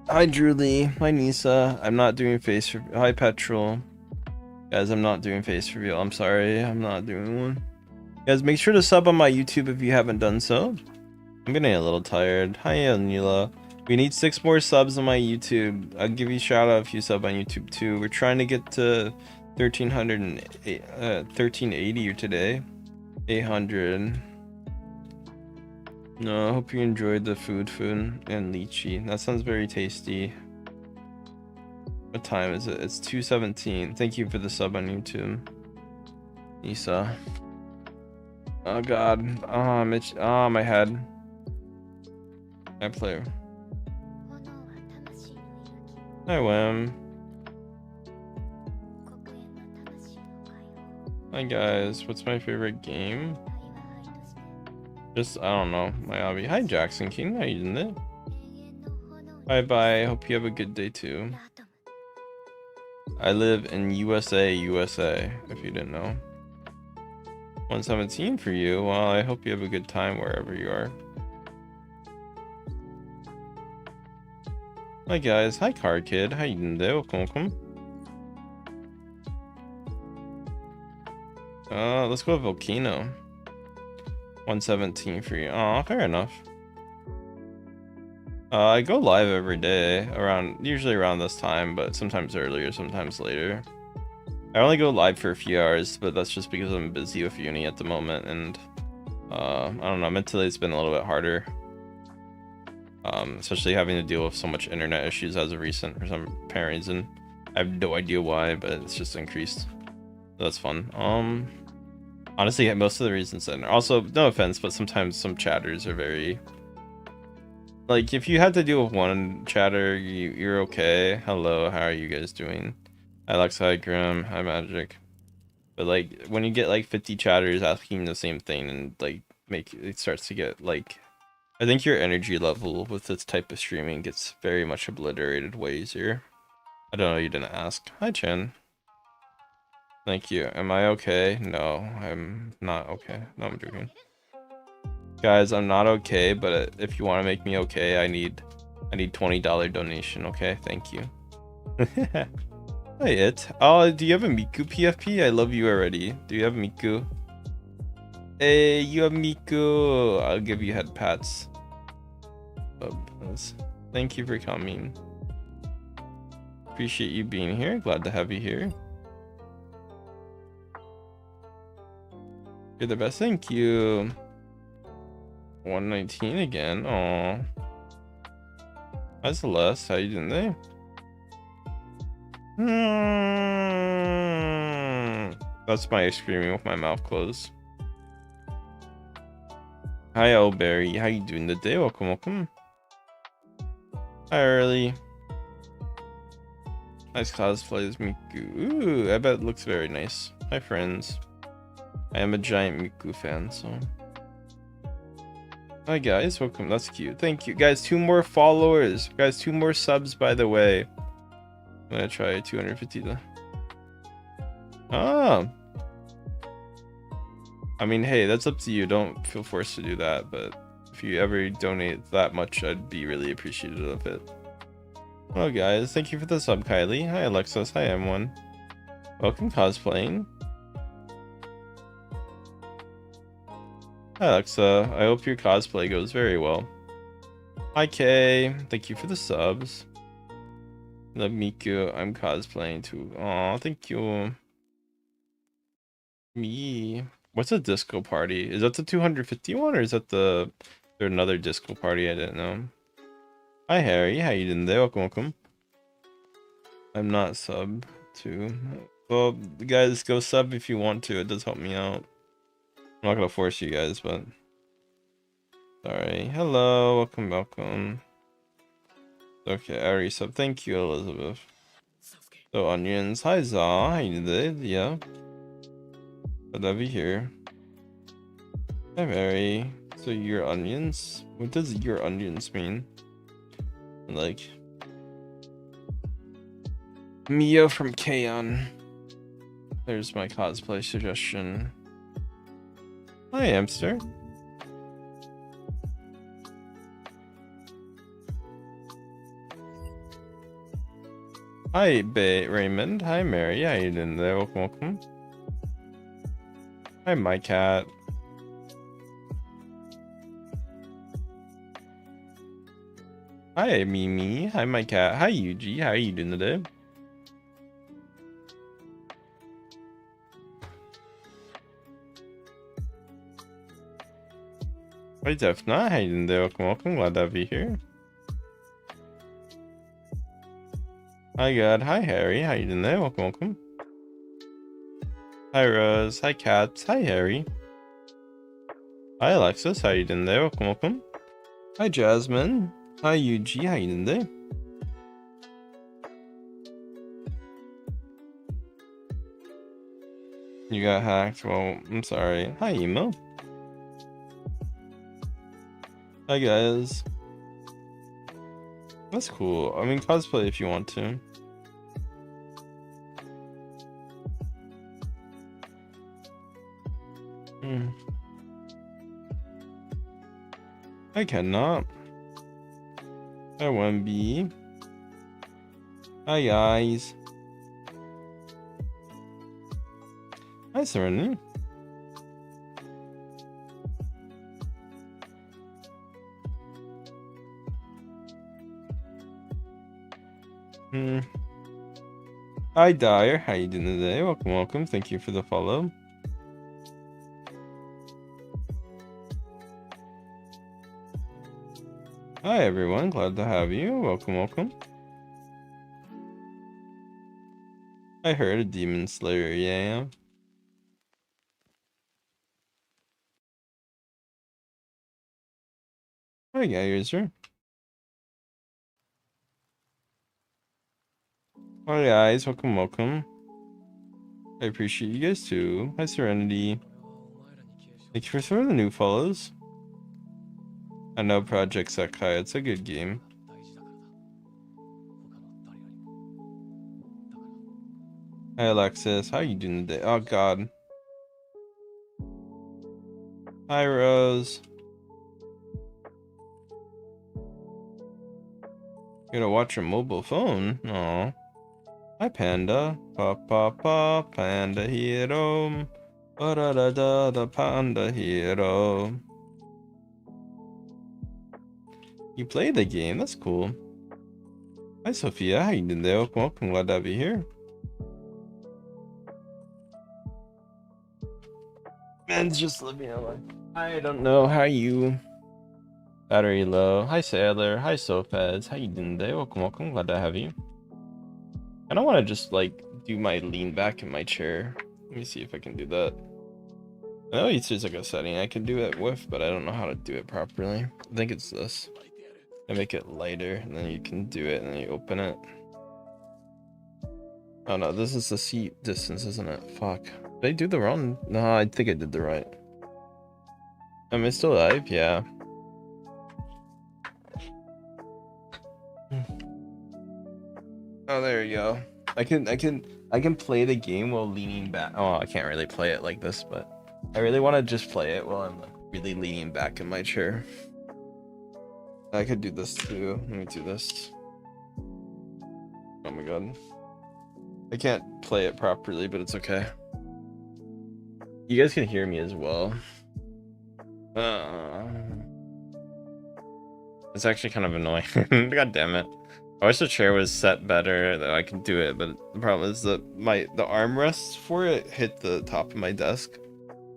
Hi, Drew Lee. Hi, Nisa. I'm not doing face reveal. Hi, Petrol. Guys, I'm not doing face reveal. I'm sorry. I'm not doing one. Guys, make sure to sub on my YouTube if you haven't done so. I'm getting a little tired. Hi, Anila. We need 6 more subs on my YouTube. I'll give you a shout out if you sub on YouTube too. We're trying to get to 1380 today. 800. No, I hope you enjoyed the food and lychee. That sounds very tasty. What time is it? It's 2:17. Thank you for the sub on YouTube. Nisa. Oh god. Oh, Mitch. Oh, my head. I play. Hi, Wim. Hi, guys. What's my favorite game? Just, I don't know. My hobby. Hi, Jackson King. How you doing there? Bye. Hope you have a good day, too. I live in USA, if you didn't know. 117 for you. Well, I hope you have a good time wherever you are. Hi guys, hi Car Kid, how you doing there? Welcome. Let's go to Volcano. 117 for you. Oh, fair enough. I go live every day usually around this time, but sometimes earlier, sometimes later. I only go live for a few hours, but that's just because I'm busy with uni at the moment, and I don't know, mentally it's been a little bit harder. Especially having to deal with so much internet issues as of recent for some apparent reason. I have no idea why, but it's just increased. So that's fun. Honestly, most of the reasons, and also no offense, but sometimes some chatters are very, like, if you had to deal with one chatter, you're okay. Hello, how are you guys doing? Hi Alexa, hi Grim, hi Magic. But like when you get like 50 chatters asking the same thing, and like it starts to get like, I think your energy level with this type of streaming gets very much obliterated way easier. I don't know, you didn't ask. Hi Chen. Thank you. Am I okay? No, I'm not okay. No, I'm joking. Guys, I'm not okay, but if you want to make me okay, I need $20 donation, okay? Thank you. Hi it. Oh, do you have a Miku PFP? I love you already. Do you have Miku? Hey, you have Miku. I'll give you head pats. Thank you for coming. Appreciate you being here. Glad to have you here. You're the best. Thank you. 119 again. Aw. Hi Celeste. How you doing today? That's my screaming with my mouth closed. Hi Elberry. How you doing today? Welcome, welcome. Hi Early. Nice cosplay as Miku. Ooh, I bet it looks very nice. Hi friends. I am a giant Miku fan, so. Hi guys, welcome. That's cute. Thank you guys. 2 more followers, guys. 2 more subs, by the way. I'm gonna try 250 to. I mean, hey, that's up to you. Don't feel forced to do that, but if you ever donate that much, I'd be really appreciative of it. Hello guys, thank you for the sub, Kylie. Hi Alexis, hi M1. Welcome cosplaying. Hi Alexa, I hope your cosplay goes very well. Hi Kay, thank you for the subs. Love Miku, I'm cosplaying too. Aw, thank you. Me. What's a disco party? Is that the 251 or is that there another disco party I didn't know? Hi Harry, how you doing there? Welcome, welcome. I'm not sub to. Well, guys, go sub if you want to. It does help me out. I'm not gonna force you guys, but sorry. Hello, welcome, welcome. Okay, I already sub. Thank you, Elizabeth. So onions. Hi Za, how you doing? Yeah. Glad to have you here. Hi Mary. So your onions? What does your onions mean? Like Mio from Kaon. There's my cosplay suggestion. Hi hamster. Hi Raymond. Hi Mary. How you doing there? Welcome, welcome. Hi my cat. Hi Mimi. Hi my cat. Hi Yuji. How are you doing today? Hi Defna. How you doing today? Welcome, welcome. Glad to have you here. Hi God. Hi Harry. How you doing today? Welcome, welcome. Hi Rose. Hi Cats. Hi Harry. Hi Alexis. How you doing today? Welcome, welcome. Hi Jasmine. Hi Yuji. How you doing today? You got hacked. Well, I'm sorry. Hi Emo. Hi guys. That's cool. I mean, cosplay if you want to. I cannot. Hi 1B. Hi guys. Hi Serenity. Hi Dyer, how you doing today? Welcome, welcome. Thank you for the follow. Hi everyone, glad to have you. Welcome, welcome. I heard a demon slayer, yeah. Hi guys, sir. Hi guys, welcome, welcome. I appreciate you guys too. Hi Serenity. Thank you for throwing the new follows. I know Project Sekai, it's a good game. Hi Alexis, how you doing today? Oh god. Hi Rose. You gotta watch your mobile phone. Aw. Hi Panda. Pa pa pa Panda Hero. Ba da da da da Panda Hero. You play the game, that's cool. Hi Sophia, how you doing there? Welcome, glad to have you here. Man's just living a life. I don't know how you. Battery low. Hi Sailor. Hi Sopez. How you doing today? Welcome, welcome. Glad to have you. I don't want to just like do my lean back in my chair. Let me see if I can do that. I know there's like a setting I can do it with, but I don't know how to do it properly. I think it's this. I make it lighter, and then you can do it, and then you open it. Oh no, this is the seat distance, isn't it? Fuck. Did I do the wrong? No, I think I did the right. Am I still live? Yeah. Oh, there you go. I can play the game while leaning back. Oh, I can't really play it like this, but I really want to just play it while I'm like really leaning back in my chair. I could do this too. Let me do this. Oh my god. I can't play it properly, but it's okay. You guys can hear me as well. It's actually kind of annoying. God damn it. I wish the chair was set better that I could do it, but the problem is that the armrests for it hit the top of my desk.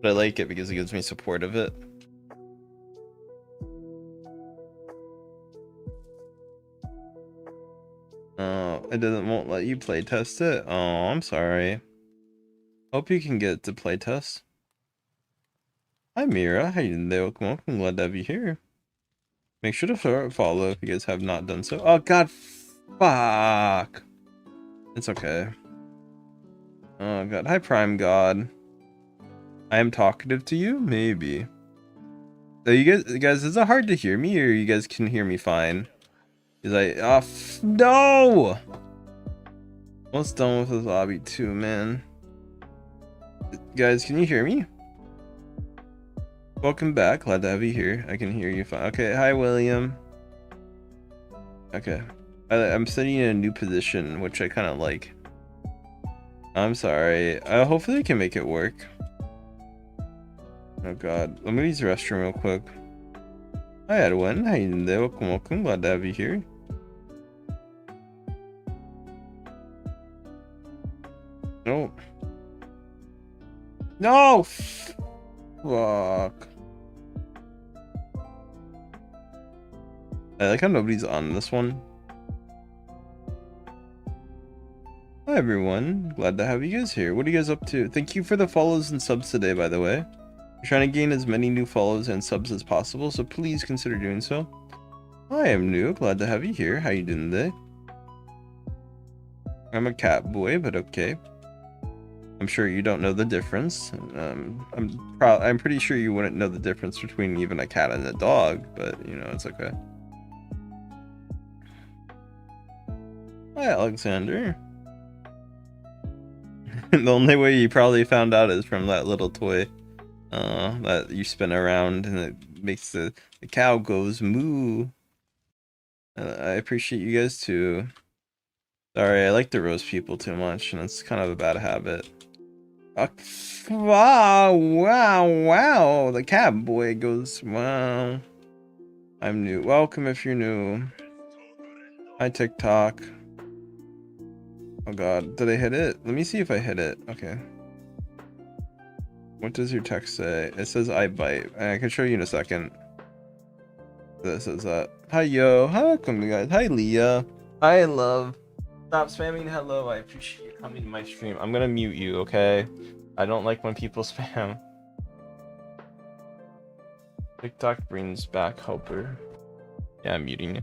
But I like it because it gives me support of it. Oh, it won't let you play test it. Oh, I'm sorry. Hope you can get to play test. Hi Mira, how you doing today? Welcome, welcome. Glad to have you here. Make sure to follow if you guys have not done so. Oh god, fuck. It's okay. Oh god, hi Prime God. I am talkative to you? Maybe. So you guys, is it hard to hear me, or you guys can hear me fine? Is no! Almost done with this lobby too, man. Guys, can you hear me? Welcome back, glad to have you here. I can hear you fine. Okay, hi William. Okay. I'm sitting in a new position, which I kind of like. I'm sorry. Hopefully I can make it work. Oh god. Let me use the restroom real quick. Hi Edwin, how you doing there? Welcome, welcome. Glad to have you here. No. No! Fuck. I like how nobody's on this one. Hi everyone, glad to have you guys here. What are you guys up to? Thank you for the follows and subs today, by the way. We're trying to gain as many new follows and subs as possible, so please consider doing so. I am new, glad to have you here. How you doing today? I'm a cat boy, but okay. I'm sure you don't know the difference. I'm pretty sure you wouldn't know the difference between even a cat and a dog, but you know, it's okay. Hi Alexander. The only way you probably found out is from that little toy that you spin around and it makes the cow goes moo. I appreciate you guys too. Sorry, I like to roast people too much, and it's kind of a bad habit. Wow, wow, wow. The cat boy goes, wow. I'm new. Welcome if you're new. Hi, TikTok. Oh god, did I hit it? Let me see if I hit it. Okay. What does your text say? It says I bite. I can show you in a second. This is that. Hi yo, hi, welcome you guys. Hi Leah. Hi love. Stop spamming hello. I appreciate you coming to my stream. I'm gonna mute you, okay? I don't like when people spam. TikTok brings back helper. Yeah, I'm muting you.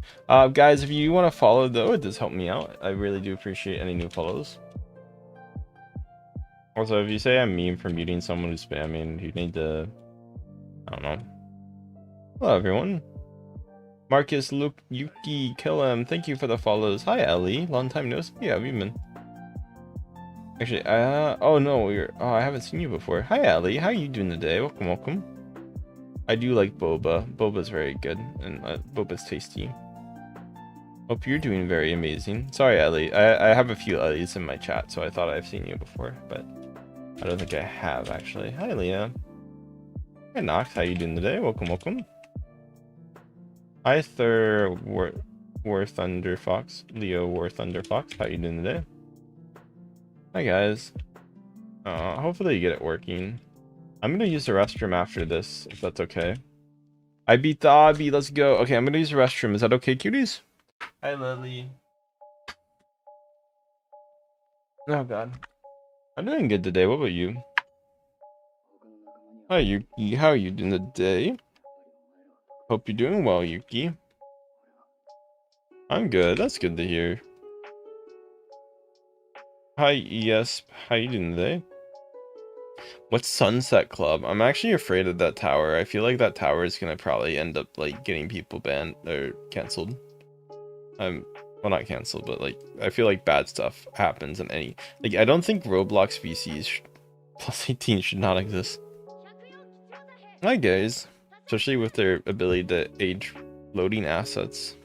Guys, if you want to follow though, it does help me out. I really do appreciate any new follows. Also, if you say I'm mean for muting someone who's spamming, you need to, I don't know. Hello everyone. Marcus, Luke, Yuki, Killam, thank you for the follows. Hi Ellie, long time no see. Yeah, we've been. Actually, oh no, I haven't seen you before. Hi Ellie, how are you doing today? Welcome, welcome. I do like boba. Boba's very good, and boba's tasty. Hope you're doing very amazing. Sorry, Ellie. I have a few Ellies in my chat, so I thought I've seen you before, but I don't think I have actually. Hi, Leah. Hi, Nox. How you doing today? Welcome, welcome. Hi, War Thunder Fox. Leo War Thunder Fox. How you doing today? Hi, guys. Hopefully you get it working. I'm gonna use the restroom after this, if that's okay. I beat the Obby. Let's go. Okay, I'm gonna use the restroom. Is that okay, cuties? Hi, Lily. Oh God, I'm doing good today. What about you? Hi, Yuki. How are you doing today? Hope you're doing well, Yuki. I'm good. That's good to hear. Hi, ES. How you doing today? What's Sunset Club? I'm actually afraid of that tower. I feel like that tower is gonna probably end up like getting people banned or canceled. Well, not canceled, but like I feel like bad stuff happens in any. Like I don't think Roblox VCs plus 18 should not exist. Hi guys, especially with their ability to age loading assets.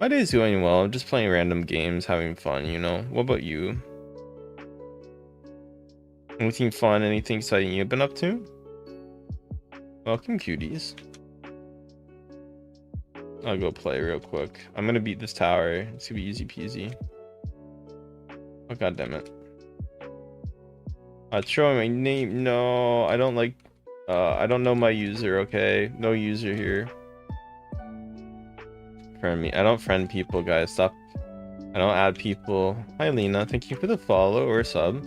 My day's going well. I'm just playing random games, having fun, you know. What about you? Anything fun? Anything exciting you've been up to? Welcome, cuties. I'll go play real quick. I'm gonna beat this tower. It's gonna be easy peasy. Oh god damn it. It's showing my name. No, I don't like. I don't know my user. Okay, no user here. Friend me. I don't friend people, guys. Stop. I don't add people. Hi, Lena. Thank you for the follow or sub.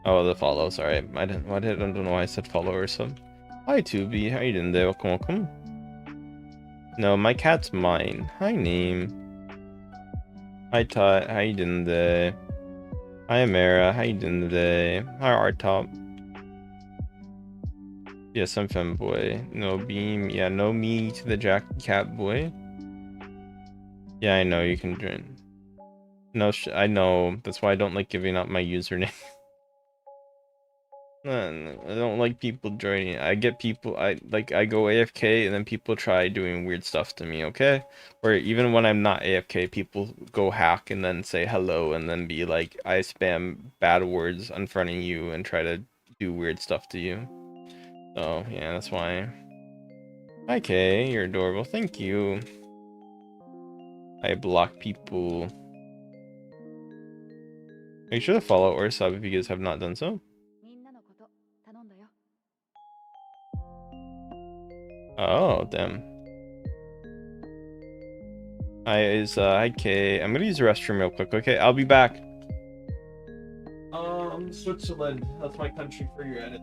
Oh, the follow. Sorry, I don't know why I said follow or sub. Hi, Tubi. How you doing there? Welcome, welcome. No, my cat's mine. Hi, name. Hi, Tot. How you doing there? Hi, Amara. How you doing today? Hi, Artop. Yes, I'm femboy. No beam. Yeah, no me to the Jack Cat boy. Yeah, I know you can join. No, I know. That's why I don't like giving up my username. I don't like people joining. I get people. I go AFK and then people try doing weird stuff to me. Okay, or even when I'm not AFK, people go hack and then say hello and then be like, I spam bad words in front of you and try to do weird stuff to you. So yeah, that's why. Hi Kay, you're adorable. Thank you. I block people. Make sure to follow or sub if you guys have not done so. Oh, damn. Hi Kay. I'm gonna use the restroom real quick, okay? I'll be back. Switzerland. That's my country for your edit.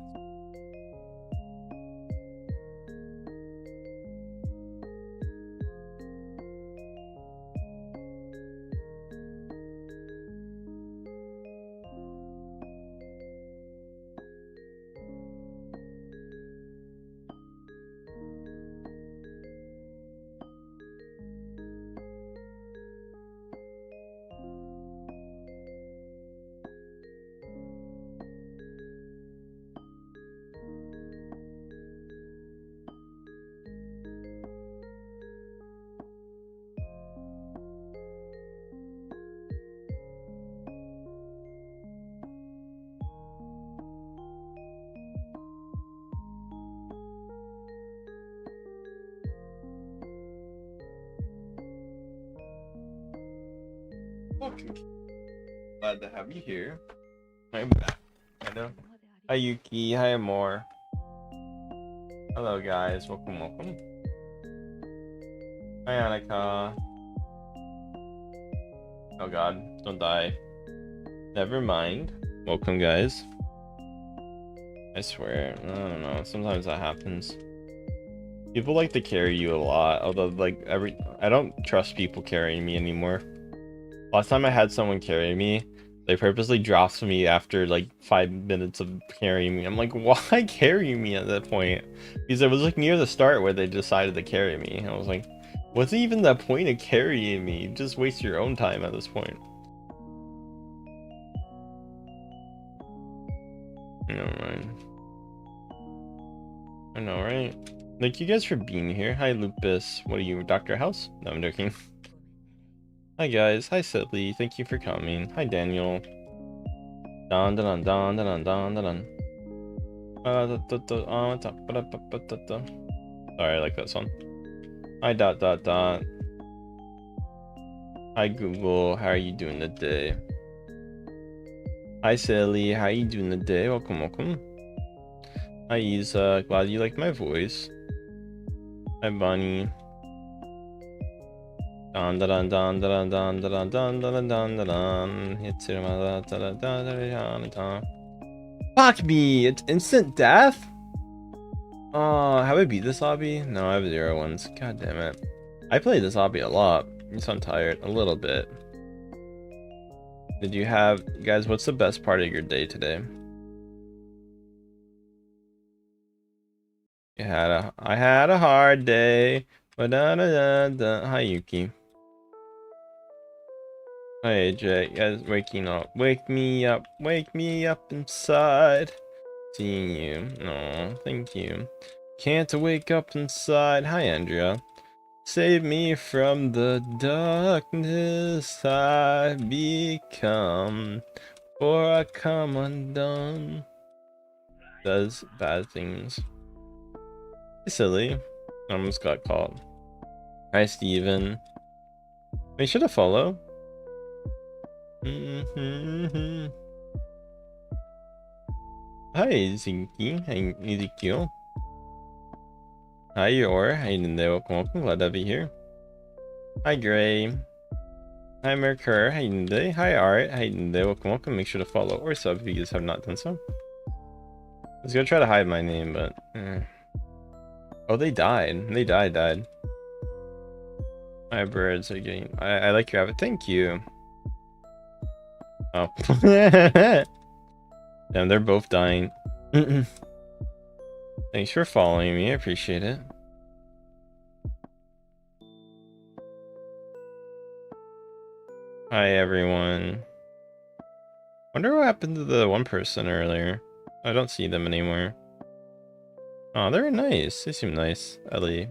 Fucking Glad to have you here. I'm back. I know. Hi Yuki. Hi Amor. Hello guys. Welcome, welcome. Hi Annika. Oh god, don't die. Never mind. Welcome guys. I swear, I don't know. Sometimes that happens. People like to carry you a lot, although like I don't trust people carrying me anymore. Last time I had someone carry me, they purposely dropped me after like 5 minutes of carrying me. I'm like, why carry me at that point? Because it was like near the start where they decided to carry me. I was like, what's even the point of carrying me? Just waste your own time at this point. Never mind. I know, right? Thank you guys for being here. Hi, Lupus. What are you, Dr. House? No, I'm joking. Hi, guys. Hi, Sidley. Thank you for coming. Hi, Daniel. Dun dun dun dun dun dun dun. Sorry, I like that song. Hi, dot dot dot. Hi, Google. How are you doing today? Hi, Sally. How are you doing today? Welcome, welcome. Hi, Isa. Glad you like my voice. Hi, Bunny. Dun dun dun dun dun dun dun dun dun dun dun. Fuck me! It's instant death? Oh, have I beat this obby? No, I have 0 ones. God damn it. I played this obby a lot. I'm tired. A little bit. Did you have... Guys, what's the best part of your day today? I had a hard day. Hi, Yuki. Hi, AJ. Guys, waking up. Wake me up. Wake me up inside. Seeing you. No, thank you. Can't wake up inside. Hi, Andrea. Save me from the darkness I become, for I come undone. Does bad things. Silly. I almost got caught. Hi, Steven. Make sure to follow. Hi, Zinky. Hi, Ezekiel. Hi, Yor. How you doing there? Welcome, welcome. Glad to be here. Hi, Gray. Hi, Mercur. How you doing today? Hi, Art. How you doing today? Welcome, welcome. Make sure to follow or sub if you guys have not done so. I was gonna try to hide my name, but... Oh, they died. They died. My birds are getting... I like your outfit. Thank you. Oh. Damn, they're both dying. Thanks for following me. I appreciate it. Hi, everyone. Wonder what happened to the one person earlier. I don't see them anymore. Oh, they're nice. They seem nice. Ellie.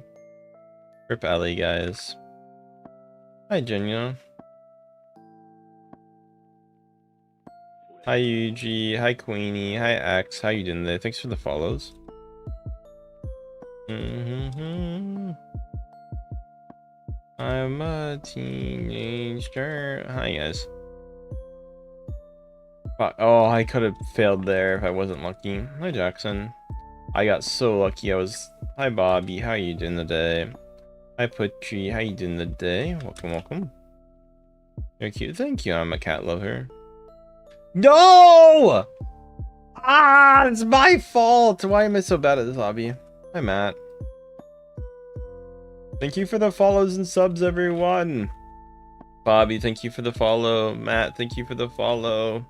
Rip Ellie, guys. Hi, Genya. Hi, UG. Hi, Queenie. Hi, X. How you doing today? Thanks for the follows. I'm a teenager. Hi, guys. Oh, I could have failed there if I wasn't lucky. Hi, Jackson. I got so lucky. Hi, Bobby. How you doing today? Hi, Putri. How you doing today? Welcome, welcome. You're cute. Thank you. I'm a cat lover. No! Ah, it's my fault. Why am I so bad at this hobby? Hi, Matt. Thank you for the follows and subs, everyone. Bobby, thank you for the follow. Matt, thank you for the follow.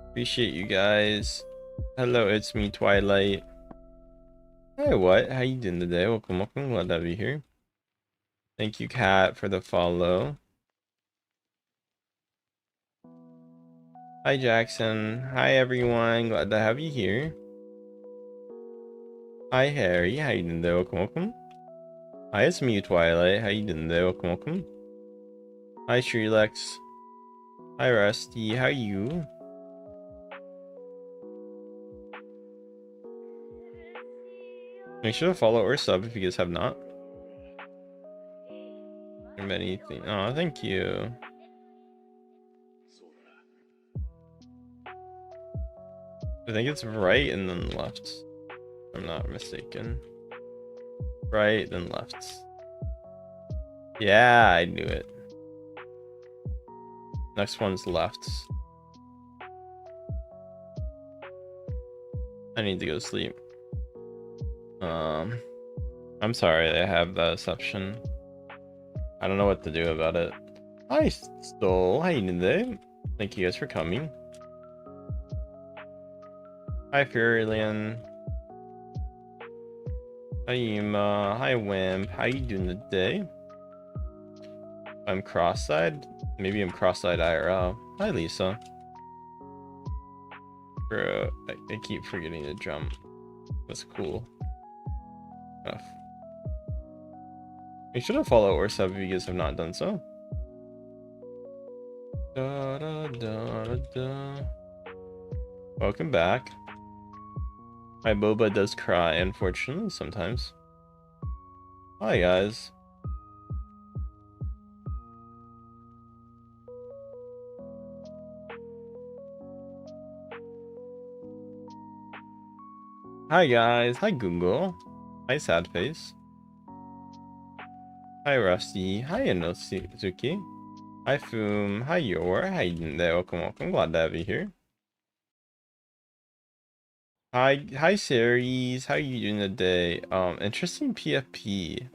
Appreciate you guys. Hello, it's me, Twilight. Hi, what? How you doing today? Welcome, welcome. Glad to have you here. Thank you, Kat, for the follow. Hi, Jackson. Hi, everyone. Glad to have you here. Hi, Harry. How you doing today? Welcome, welcome. Hi, it's me, Twilight. How you doing today? Welcome, welcome. Hi, Shrilex. Hi, Rusty. How you? Make sure to follow or sub if you guys have not. Anything. Oh, thank you. I think it's right and then left. If I'm not mistaken. Right, then left. Yeah, I knew it. Next one's left. I need to go to sleep. I'm sorry I have that assumption. I don't know what to do about it. Hi, Stole. How you doing today? Thank you guys for coming. Hi, Fairyland. Hi, Yuma. Hi, Wimp. How you doing today? I'm cross-eyed? Maybe I'm cross-eyed IRL. Hi, Lisa. Bro, I keep forgetting to jump. That's cool. Enough. Make sure to follow or sub if you guys have not done so. Da, da, da, da, da. Welcome back. My boba does cry, unfortunately, sometimes. Hi, guys. Hi, guys. Hi, Google. Hi, Sad Face. Hi, Rusty. Hi, Inosuke. Hi, Foom. Hi, Yor. How you doing there? Welcome, welcome. Glad to have you here. Hi, Ceres. How you doing today? Interesting PFP.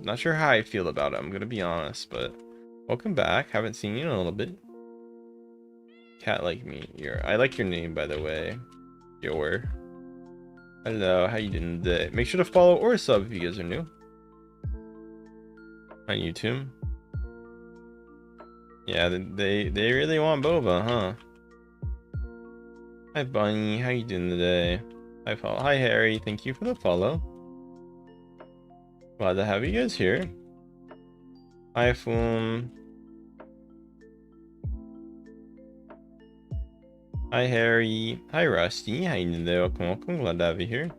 Not sure how I feel about it. I'm gonna be honest, but welcome back. Haven't seen you in a little bit. Cat like me. I like your name, by the way. Yor. Hello. How you doing today? Make sure to follow or sub if you guys are new on YouTube. Yeah, they really want boba, huh? Hi, Bunny. How you doing today? Hi, Harry. Thank you for the follow. Glad to have you guys here. Hi, Foom. Hi, Harry. Hi, Rusty. How you doing today? Welcome, welcome. Glad to have you here.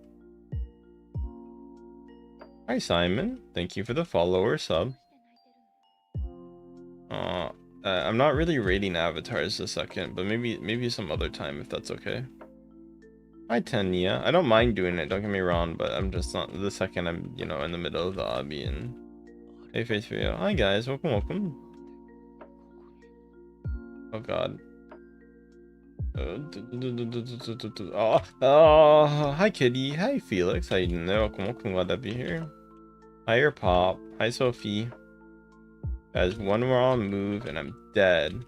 Hi, Simon. Thank you for the follow or sub. I'm not really rating avatars this second, but maybe some other time if that's okay. Hi, Tanya. I don't mind doing it, don't get me wrong, but I'm just not the second I'm, in the middle of the obby and hey, face video. Hi, guys. Welcome, welcome. Oh, God. Hi, Kitty. Hi, Felix. How you doing there? Welcome, welcome. Glad to be here. Hi, your Pop. Hi, Sophie. Guys, one wrong move and I'm dead.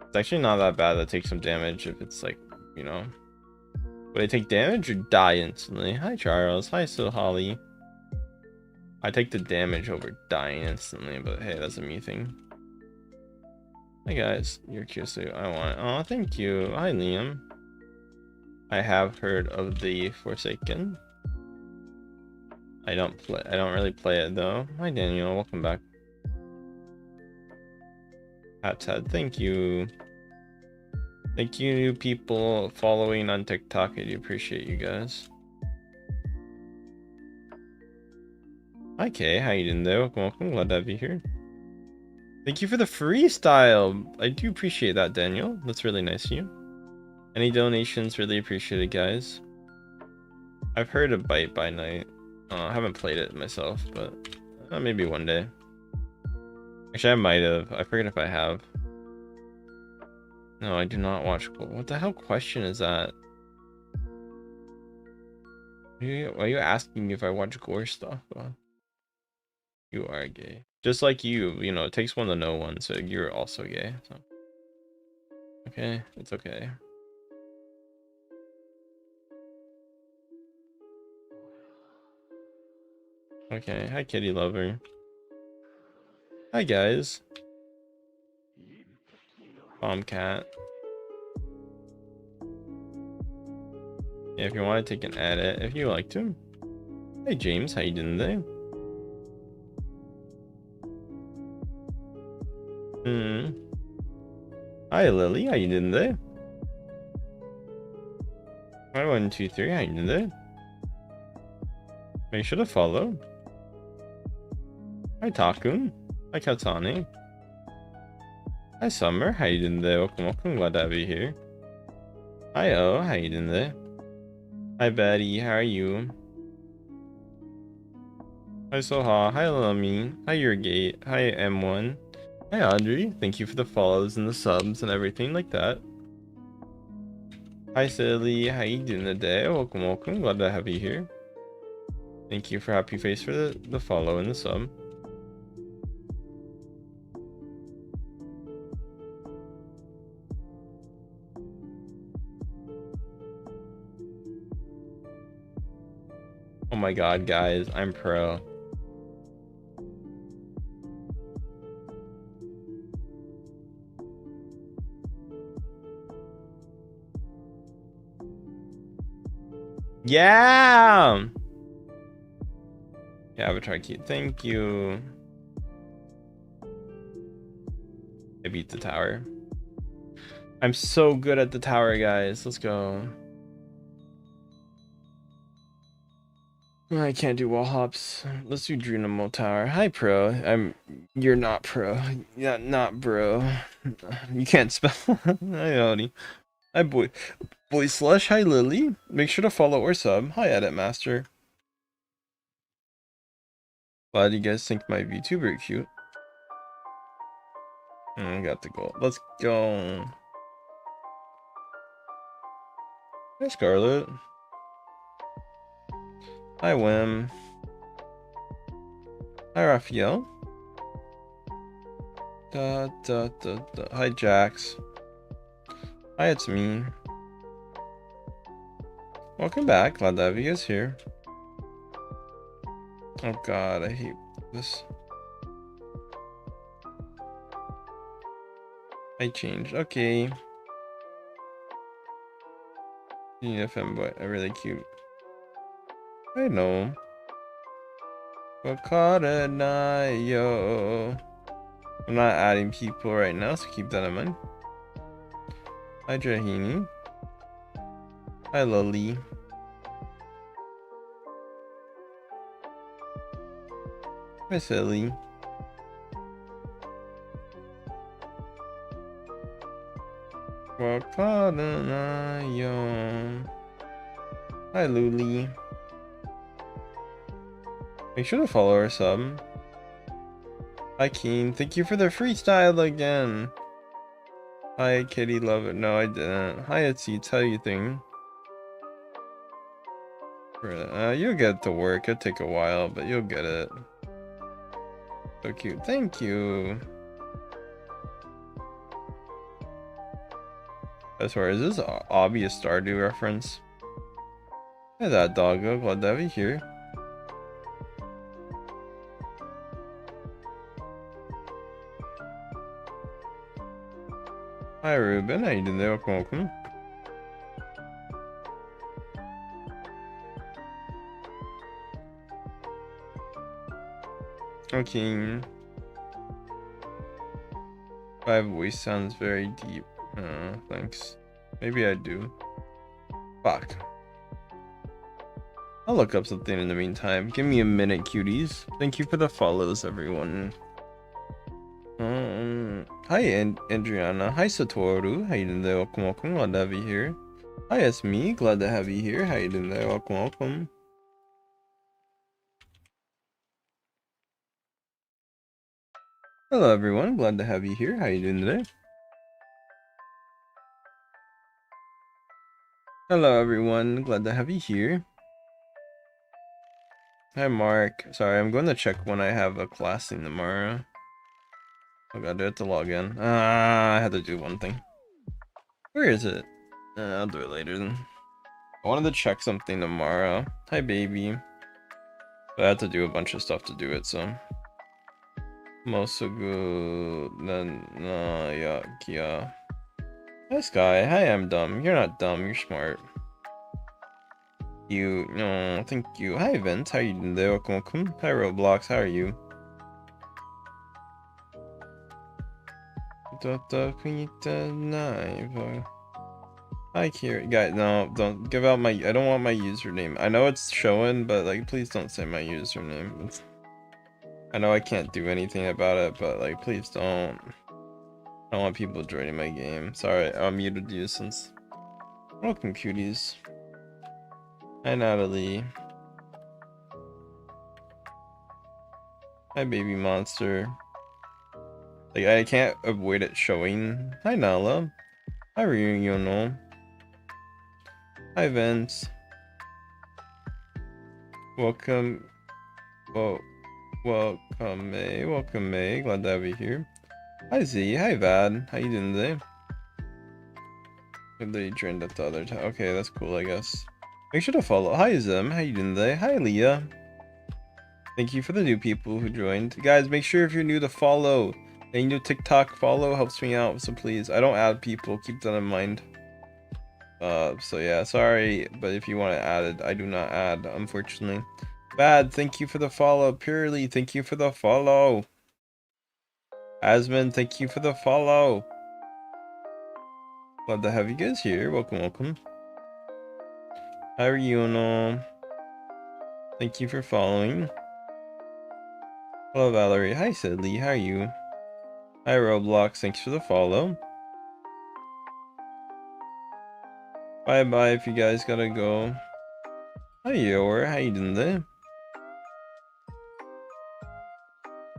It's actually not that bad to take some damage if it's like, Would I take damage or die instantly? Hi, Charles. Hi, So Holly. I take the damage over dying instantly, but hey, that's a me thing. Hi, guys. You're cute, so I want. Oh, thank you. Hi, Liam. I have heard of the Forsaken. I don't really play it though. Hi, Daniel. Welcome back. Ted, thank you. Thank you, new people following on TikTok. I do appreciate you guys. Hi, Kay. How you doing there? Welcome, welcome. Glad to have you here. Thank you for the freestyle. I do appreciate that, Daniel. That's really nice of you. Any donations, really appreciated, guys. I've heard of Bite by Night. I haven't played it myself, but maybe one day. Actually, I might have. I forget if I have. No, I do not watch. What the hell question is that? Why are you asking if I watch gore stuff? You are gay. Just like you, it takes one to know one, so you're also gay. So. Okay, it's okay. Okay, hi Kitty Lover. Hi guys. Cat. Yeah, if you want to take an edit, if you like to. Hey James, how you doing today? Hi Lily, how you doing today? Hi 123, how you doing today? Make sure to follow. Hi Takun. Hi Katani. Hi Summer, how you doing today? Welcome, welcome. Glad to have you here. Hi, how you doing today? Hi, Betty, how are you? Hi, Soha. Hi, Lummy. Hi, Urgate. Hi, M1. Hi, Audrey. Thank you for the follows and the subs and everything like that. Hi, Silly. How you doing today? Welcome, welcome. Glad to have you here. Thank you for Happy Face for the follow and the sub. Oh my god, guys, I'm pro. Yeah! Yeah, Avatar cute. Thank you. I beat the tower. I'm so good at the tower, guys. Let's go. I can't do wall hops. Let's do Dynamo Tower. Hi, pro. You're not pro. Yeah, not bro. You can't spell. Hi, Odie. Hi, boy slush. Hi, Lily. Make sure to follow or sub. Hi, Edit Master. Glad you guys think my VTuber cute. I got the goal. Let's go. Hi, Scarlet. Hi, Wim. Hi, Raphael. Hi, Jax. Hi, it's me. Welcome back. Glad to have you guys here. Oh god, I hate this. I changed. Okay. You need a femboy. A really cute. I know. Yo. I'm not adding people right now, so keep that in mind. Hi, Jahini. Hi, Lily. Hi, Silly. Yo. Hi, Luli. Make sure to follow our sub. Hi, Keen. Thank you for the freestyle again. Hi, Kitty. Love it. No, I didn't. Hi, Etsy. Tell you thing. You'll get to work. It'll take a while, but you'll get it. So cute. Thank you. I swear, is this Obby a Stardew reference? Hi, that doggo. Glad to have you here. Hi, Ruben. How you doing there? Welcome. Okay. My voice sounds very deep. Thanks. Maybe I do. Fuck. I'll look up something in the meantime. Give me a minute, cuties. Thank you for the follows, everyone. Hi, Adriana. Hi, Satoru. How you doing there? Welcome, welcome. Glad to have you here. Hi, it's me. Glad to have you here. How you doing there? Welcome, welcome. Hello, everyone. Glad to have you here. How you doing today? Hello, everyone. Glad to have you here. Hi, Mark. Sorry, I'm going to check when I have a class thing tomorrow. Oh god, do I have to log in? I had to do one thing. Where is it? I'll do it later then. I wanted to check something tomorrow. Hi, baby. But I had to do a bunch of stuff to do it, so. Most good. Yeah. Hi, Sky. Hi, I'm dumb. You're not dumb. You're smart. No, thank you. Hi, Vince. How you doing there? Welcome, welcome. Hi, Roblox. How are you? Hi, Kira. Guys, no, don't give out my. I don't want my username. I know it's showing, but like, please don't say my username. I know I can't do anything about it, but like, please don't. I don't want people joining my game. Sorry, I muted you since Welcome, cuties. Hi, Natalie. Hi, baby monster. Like, I can't avoid it showing. Hi, Nala. Hi, Ryuno. Hi, Vince. Welcome. Welcome, May. Welcome, May. Glad to have you here. Hi, Z. Hi, Vad. How you doing today? They joined at the other time. Okay, that's cool, I guess. Make sure to follow. Hi, Zim. How you doing today? Hi, Leah. Thank you for the new people who joined. Guys, make sure if you're new to follow. Any new TikTok follow helps me out, so please. I don't add people. Keep that in mind. So yeah, sorry, but if you want to add it, I do not add, unfortunately. Bad, thank you for the follow. Purely, thank you for the follow. Asman, thank you for the follow. Glad to have you guys here. Welcome, welcome. Hi, Ryuno. Thank you for following. Hello, Valerie. Hi, Sidley. How are you? Hi, Roblox. Thanks for the follow. Bye-bye if you guys gotta go. Hi, Yor. How you doing today?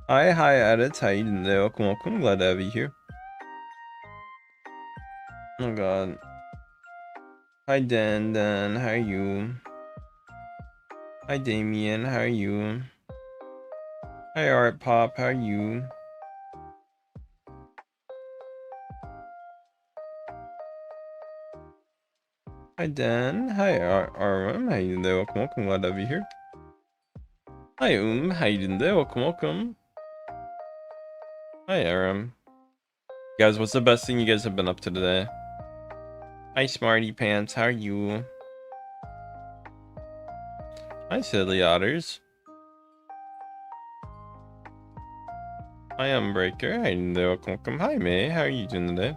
Hi, Edits. How you doing today? Welcome, welcome. Glad to have you here. Oh, God. Hi, Dan. How are you? Hi, Damien. How are you? Hi, Art Pop. How are you? Hi, Dan. Hi, Arm. How you doing today? Welcome, welcome. Glad to have you here. Hi, How you doing today? Welcome, welcome. Hi, Aram. Guys, what's the best thing you guys have been up to today? Hi, Smarty Pants. How are you? Hi, Silly Otters. Hi, Unbreaker. How you doing today? Welcome, welcome. Hi, May. How are you doing today?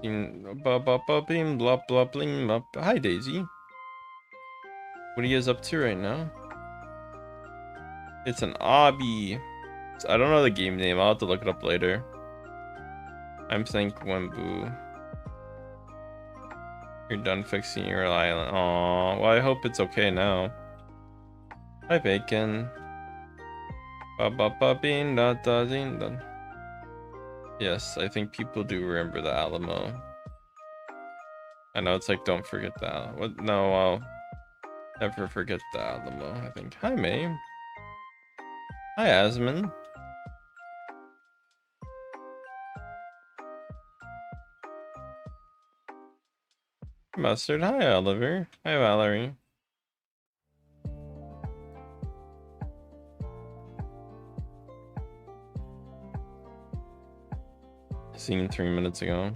Beam, blah, blah, bling, blah. Hi, Daisy. What are you guys up to right now? It's an Obby. I don't know the game name. I'll have to look it up later. I'm saying Wembu. You're done fixing your island. Aww. Well, I hope it's okay now. Hi, Bacon. Yes, I think people do remember the Alamo. I know it's like, don't forget the Alamo. What? No, I'll never forget the Alamo, I think. Hi, May. Hi, Asman. Mustard. Hi, Oliver. Hi, Valerie. Seen 3 minutes ago.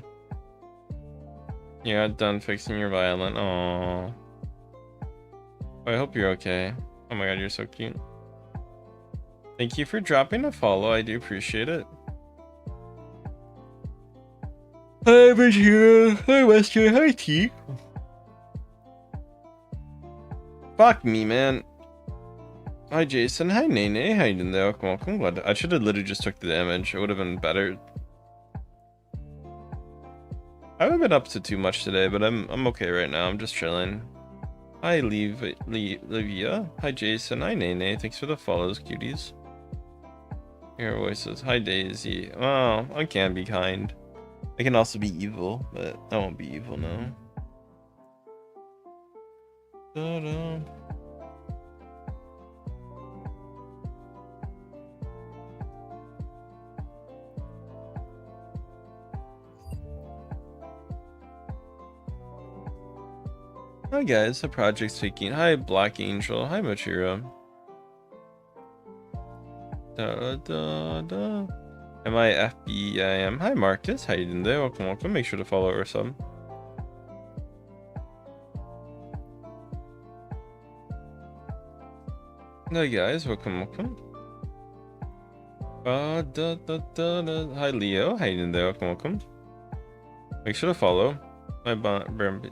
Yeah, done fixing your violin. Aww. I hope you're okay. Oh my god, you're so cute. Thank you for dropping a follow. I do appreciate it. Hi, Vegeta. Hi, Wester. Hi, T. Fuck me, man. Hi, Jason. Hi, Nene. How you doing there? Welcome. Glad I should have literally just took the damage. It would have been better. I haven't been up to too much today, but I'm okay right now. I'm just chilling. Hi, Livia. Hi, Jason. Hi, Nene. Thanks for the follows, cuties. Your voices. Hi, Daisy. Oh, I can be kind. I can also be evil, but I won't be evil now. Da-da. Hi guys, the project's taking. Hi Black Angel. Hi Machira. Da da da. Am I FB? I am. Hi Marcus. How you doing there? Welcome, welcome. Make sure to follow or sub. Hi guys, welcome, welcome. Da da da. Hi Leo. How you doing there? Welcome, welcome. Make sure to follow. Hi Bumpy.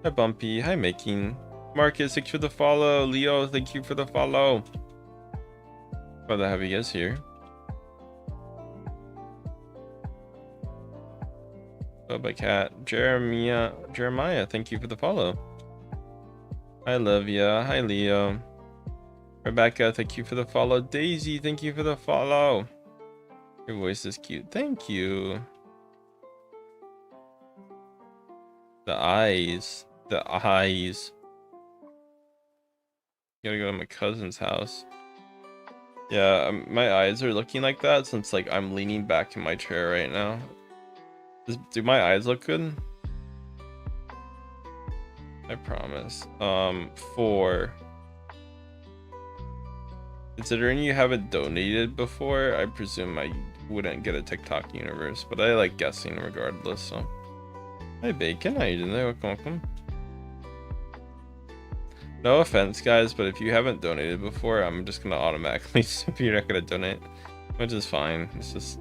Hi Bumpy. Hi Making. Marcus, thanks for the follow. Leo, thank you for the follow. Glad to have you guys here. Bye cat. Jeremiah, thank you for the follow. Hi Livia. Hi Leo. Rebecca, thank you for the follow. Daisy, thank you for the follow. Your voice is cute. Thank you. The eyes. The eyes. Gotta go to my cousin's house. Yeah, my eyes are looking like that since like I'm leaning back in my chair right now. Do my eyes look good? I promise. 4. Considering you haven't donated before, I presume I wouldn't get a TikTok universe, but I like guessing regardless, so. Hi Bacon, how you doing there? Welcome. No offense guys, but if you haven't donated before, I'm just gonna automatically assume you're not gonna donate, which is fine. It's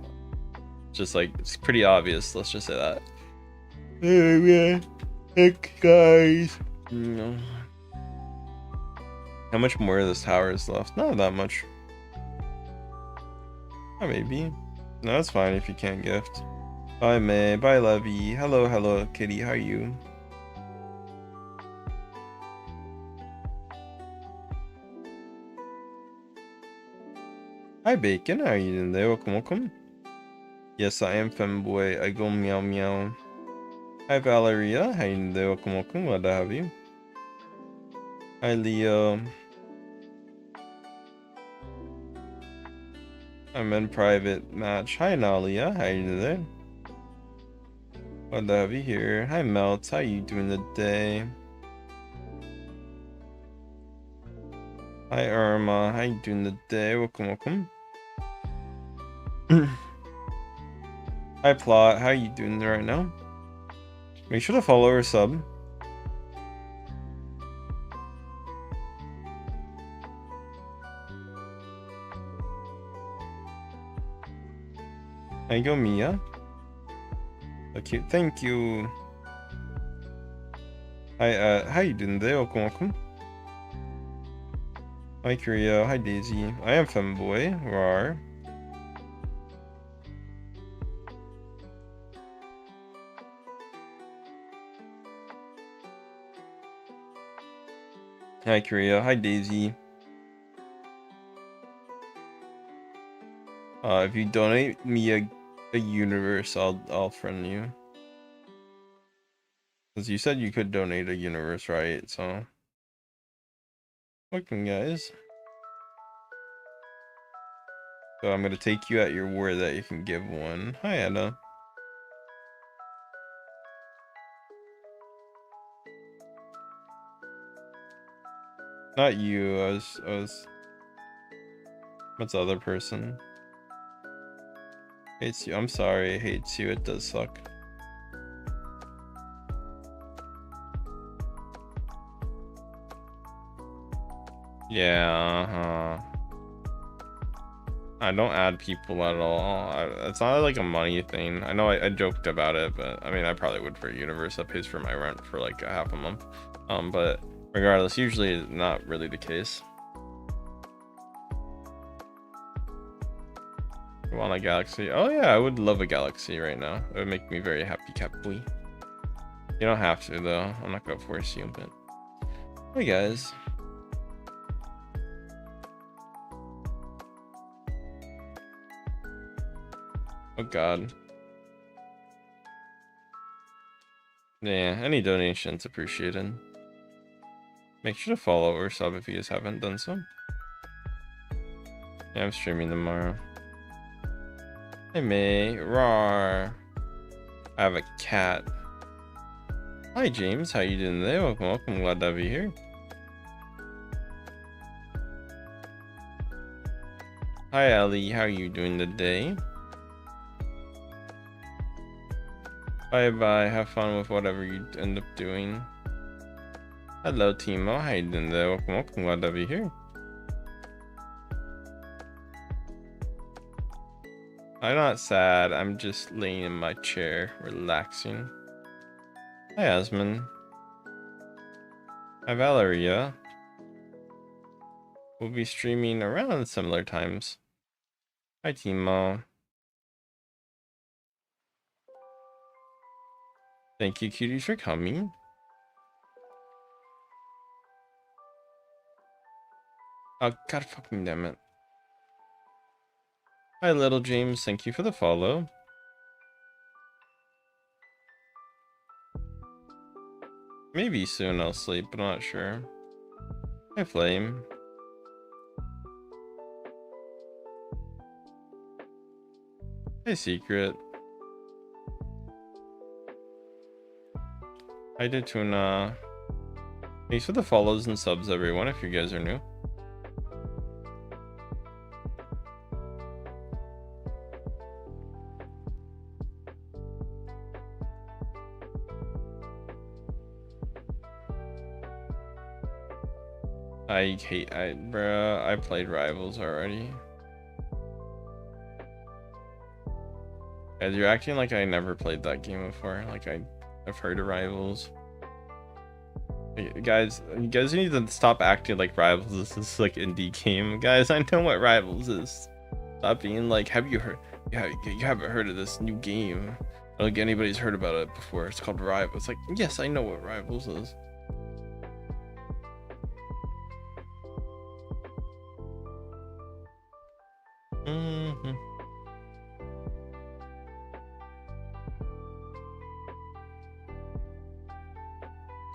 just like, it's pretty obvious, let's just say that. Oh yeah, thanks guys. No. How much more of this tower is left? Not that much. Oh, maybe. No, it's fine if you can't gift. Bye May, bye Levy. Hello kitty, how are you? Hi Bacon, how are you doing there? Welcome. Yes, I am femboy. I go meow meow. Hi Valeria, how you doing there? Welcome. Glad to have you. Hi Leo. I'm in private match. Hi Nalia, how you doing there? Glad to have you here. Hi Melt, how you doing today? Hi Irma, how you doing today? Welcome. Hi Plot, how you doing right now? Make sure to follow or sub. There you go, Mia. So cute. Thank you. Hi, how you doing there? Welcome. Hi, Korea. Hi, Daisy. I am femboy. Rar. Hi, Korea. Hi, Daisy. If you donate me a universe, I'll friend you. Cause you said you could donate a universe, right? So, welcome, guys. So I'm gonna take you at your word that you can give one. Hi, Anna. Not you. I was. What's the other person? Hates you. I'm sorry. Hates you. It does suck. Yeah. I don't add people at all. It's not like a money thing. I know I joked about it, but I mean I probably would for a universe that pays for my rent for like a half a month. But regardless, usually not really the case. You want a galaxy? Oh yeah, I would love a galaxy right now. It would make me very happy, Caply. You don't have to though. I'm not gonna force you, but hey guys. Oh god. Yeah, any donations appreciated. Make sure to follow or sub if you guys haven't done so. Yeah, I'm streaming tomorrow. Hey May, rawr. I have a cat. Hi James, how you doing today? Welcome, glad to have you here. Hi Ellie, how are you doing today? Bye bye, have fun with whatever you end up doing. Hello Timo, how you doing today? Welcome, glad to have you here. I'm not sad, I'm just laying in my chair, relaxing. Hi Asmund. Hi Valeria. We'll be streaming around similar times. Hi Timo. Thank you, cuties, for coming. Oh, god fucking damn it. Hi, little James. Thank you for the follow. Maybe soon I'll sleep, but I'm not sure. Hi, Flame. Hi, Secret. Hi, Datuna. Thanks for the follows and subs, everyone, if you guys are new. Bruh, I played Rivals already. Guys, you're acting like I never played that game before. Like I've heard of Rivals. Hey, guys, you guys need to stop acting like Rivals is this like indie game. Guys, I know what Rivals is. Stop being like, have you heard? Yeah, you haven't heard of this new game. I don't think anybody's heard about it before. It's called Rivals. It's like, yes, I know what Rivals is.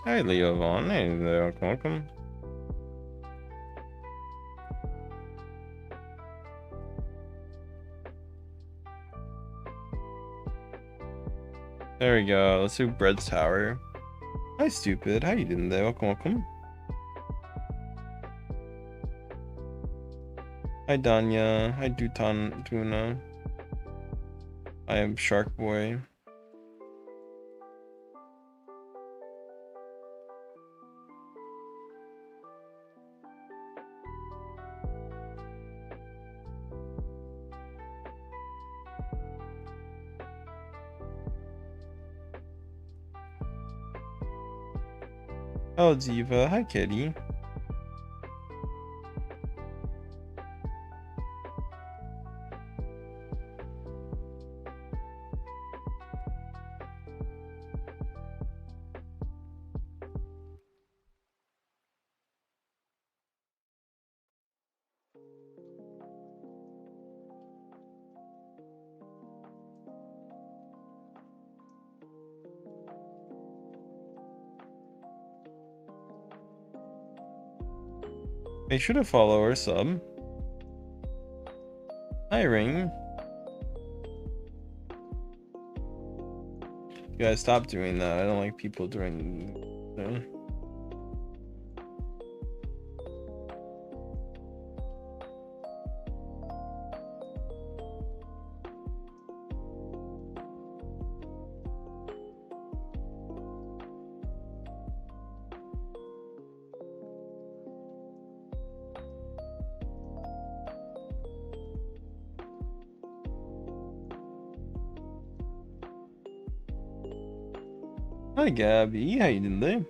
Hi, Leo Vaughn. Hey there, welcome. There we go. Let's do Bread's Tower. Hi, Stupid. How you doing there? Welcome. Hi, Danya. Hi, Tuna. I am Shark Boy. Oh, Diva. Hi, Kitty. Make sure to follow or sub. Hi, Ring. You guys, stop doing that. I don't like people doing. Hi, Gabby. How you doing there?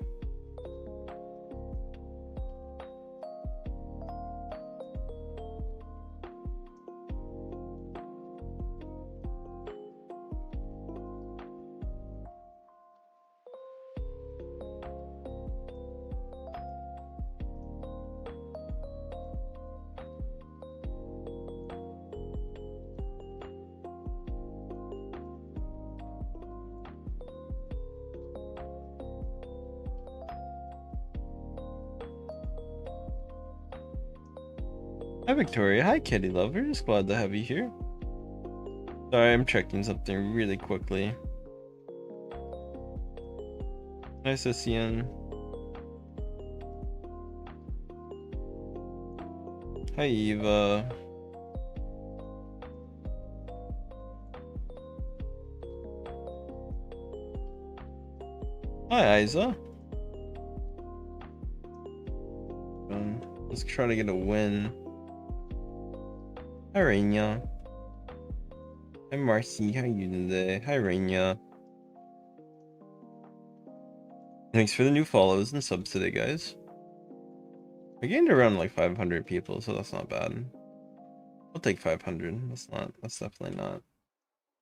Hi, Victoria. Hi, Kitty Lovers. Glad to have you here. Sorry, I'm checking something really quickly. Nice to see you. Hi, Eva. Hi, Isa. Let's try to get a win. Hi, Raina. Hi, Marcy. How you doing today? Hi, Raina. Thanks for the new follows and subs today, guys. I gained around like 500 people, so that's not bad. I'll take 500. That's definitely not.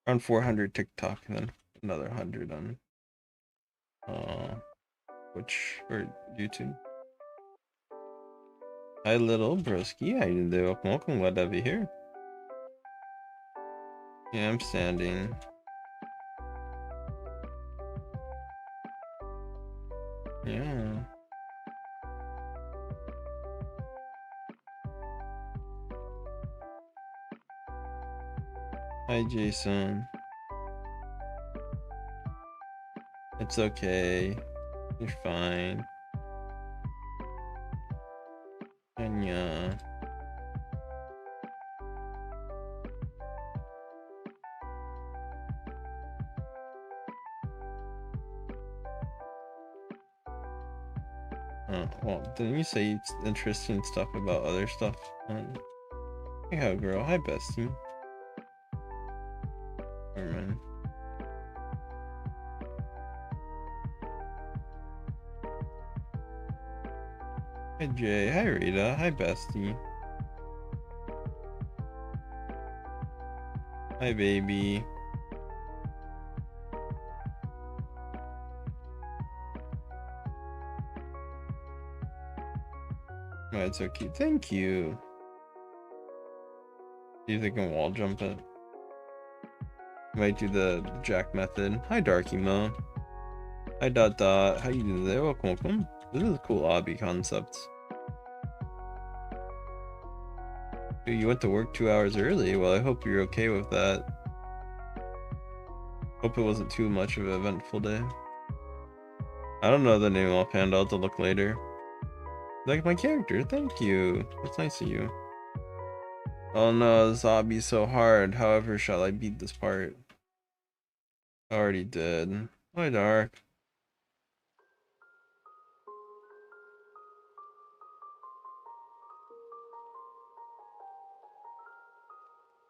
Around 400 TikTok and then another 100 on Twitch or YouTube. Hi, little broski. How you doing? Welcome, welcome. Glad to have you here. Yeah, I'm standing. Yeah. Hi, Jason. It's okay. You're fine. Anya. Well, didn't you say interesting stuff about other stuff? Hey, how girl. Hi, bestie. Herman. Hi, Jay. Hi, Rita. Hi, bestie. Hi, baby. Oh, it's so cute. Thank you. Do you think I can wall jump it? Might do the Jack method. Hi, Darky Mo. Hi, Dot Dot. How you doing today? Welcome, welcome. This is a cool Obby concept. Dude, you went to work 2 hours early. Well, I hope you're okay with that. Hope it wasn't too much of an eventful day. I don't know the name offhand. I'll have to look later. Like my character. Thank you. That's nice of you. Oh no, this Obby's so hard. However, shall I beat this part? I already did. Hi, Dark.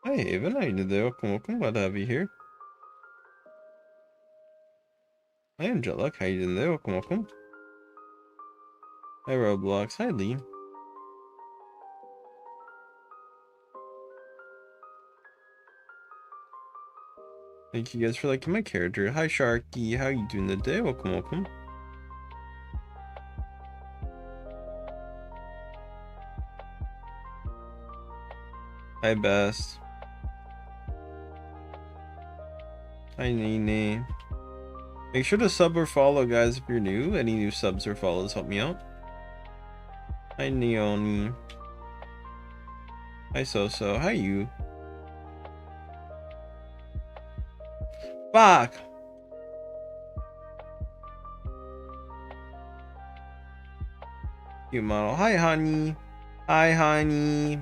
Hi, Haven. How you doing today? Welcome, welcome. Glad to have you here. Hi, Angelic. How you doing today? Welcome, welcome. Hi, Roblox. Hi, Lee. Thank you guys for liking my character. Hi, Sharky. How you doing today? Welcome, welcome. Hi, Best. Hi, Nene. Make sure to sub or follow, guys, if you're new. Any new subs or follows help me out. Hi, Neoni. Hi, Soso. Hi, you. Fuck! Cute model. Hi, honey. Hi, honey.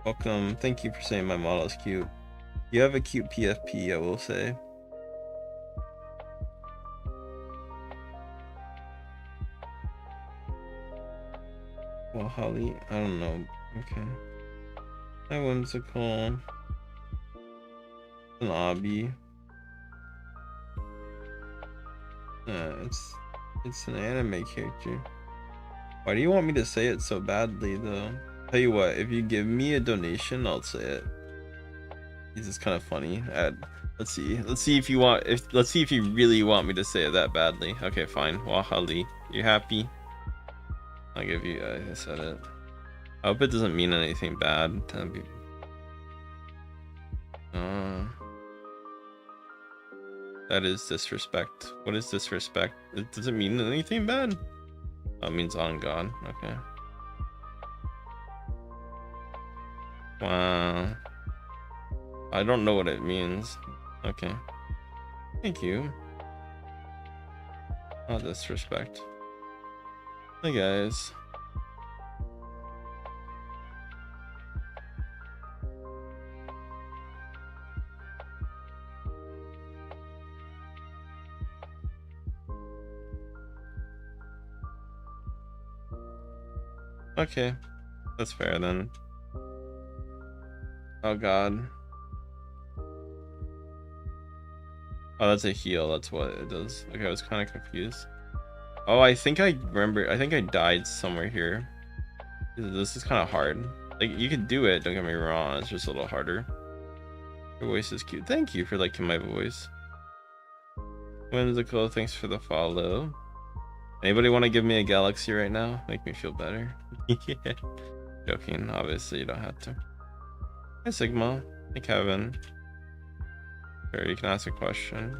Welcome. Thank you for saying my model is cute. You have a cute PFP, I will say. Well, Holly, I don't know. Okay. Hi, whimsical. An Obby. It's an anime character. Why do you want me to say it so badly, though? Tell you what, if you give me a donation, I'll say it. This is kind of funny. Let's see if you really want me to say it that badly. Okay, fine. Wahali, you happy? I'll give you. I said it. I hope it doesn't mean anything bad. That is disrespect. What is disrespect? It doesn't mean anything bad. Oh, it means on God. Okay. Wow. I don't know what it means. Okay. Thank you. Not disrespect. Hey guys. Okay. That's fair then. Oh God. Oh, that's a heal. That's what it does. Okay, I was kind of confused. Oh, I think I remember. I think I died somewhere here. This is kind of hard. Like, you could do it. Don't get me wrong. It's just a little harder. Your voice is cute. Thank you for liking my voice. Whimsical, thanks for the follow. Anybody want to give me a galaxy right now? Make me feel better. Yeah. Joking, obviously you don't have to. Hi Sigma. Hey Kevin. Sure, you can ask a question.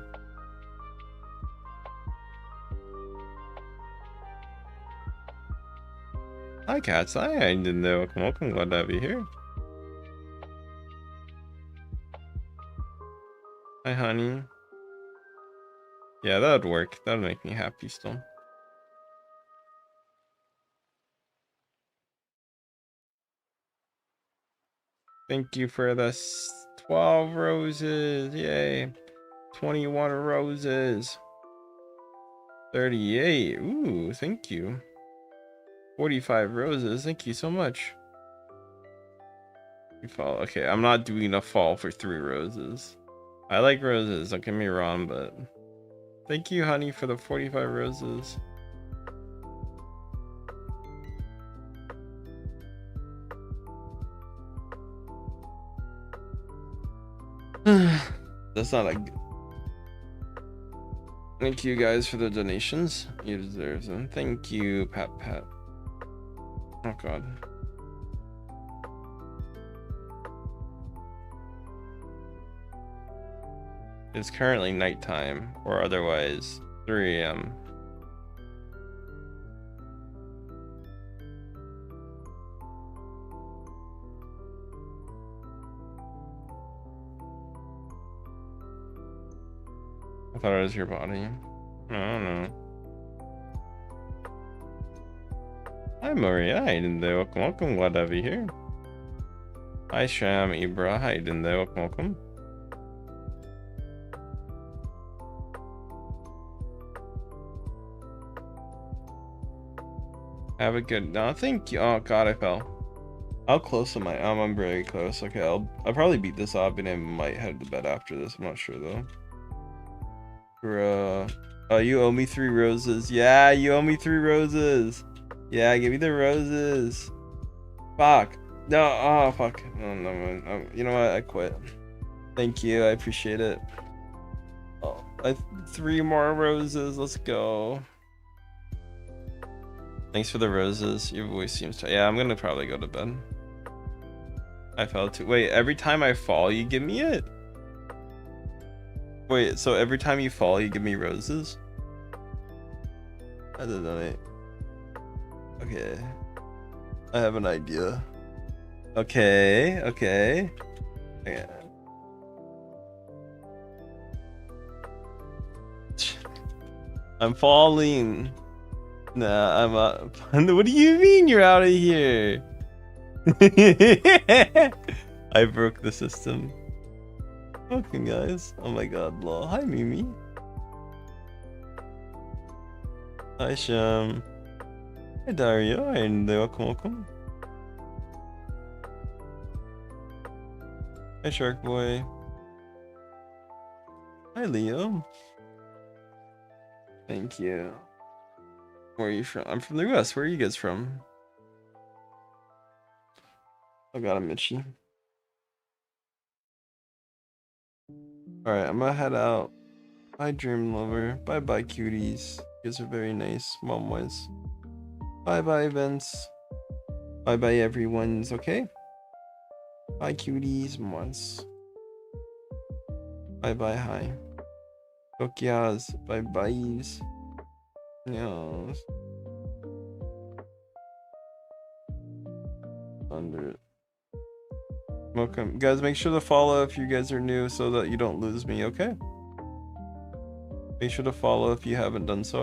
Hi Cats, hi, I didn't know. Welcome, glad to have you here. Hi honey. Yeah, that would work. That would make me happy still. Thank you for the 12 roses. Yay. 21 roses. 38. Ooh, thank you. 45 roses. Thank you so much. You fall. Okay, I'm not doing a fall for 3 roses. I like roses, don't get me wrong, but thank you, honey, for the 45 roses. That's not a. Thank you guys for the donations. You deserve them. Thank you, Pat. Oh god. It's currently nighttime, or otherwise 3 a.m. I thought it was your body. I don't know. Hi Maria, how you doing there? Welcome, glad to have you here. Hi Sham, Ibra, how you doing there? Welcome. Have a good. No, thank you. Oh god, I fell. How close am I? I'm very close. Okay, I'll probably beat this up and I might head to bed after this. I'm not sure though. Oh, you owe me 3 roses. Yeah, you owe me 3 roses. Yeah, give me the roses. Fuck. No, oh fuck. No, you know what? I quit. Thank you. I appreciate it. Oh, 3 more roses. Let's go. Thanks for the roses. Your voice seems to. Yeah, I'm gonna probably go to bed. I fell too. Wait, every time I fall, you give me it? Wait, so every time you fall, you give me roses? I don't know. Okay. I have an idea. Okay. Yeah. I'm falling. Nah, I'm up. What do you mean you're out of here? I broke the system. Okay, guys. Oh my god, lol. Hi, Mimi. Hi, Sham. Hi, Dario. And welcome. Hi, Shark Boy. Hi, Leo. Thank you. Where are you from? I'm from the US. Where are you guys from? Oh god, I'm itchy. Alright, I'm gonna head out. Bye, Dream Lover. Bye, cuties. You guys are very nice, mom-wise. Bye, Vince. Bye, everyone's okay? Bye, cuties, once. Bye, hi. Tokias, bye-byes. Yes. Under it. Welcome. Guys, make sure to follow if you guys are new so that you don't lose me, okay? Make sure to follow if you haven't done so.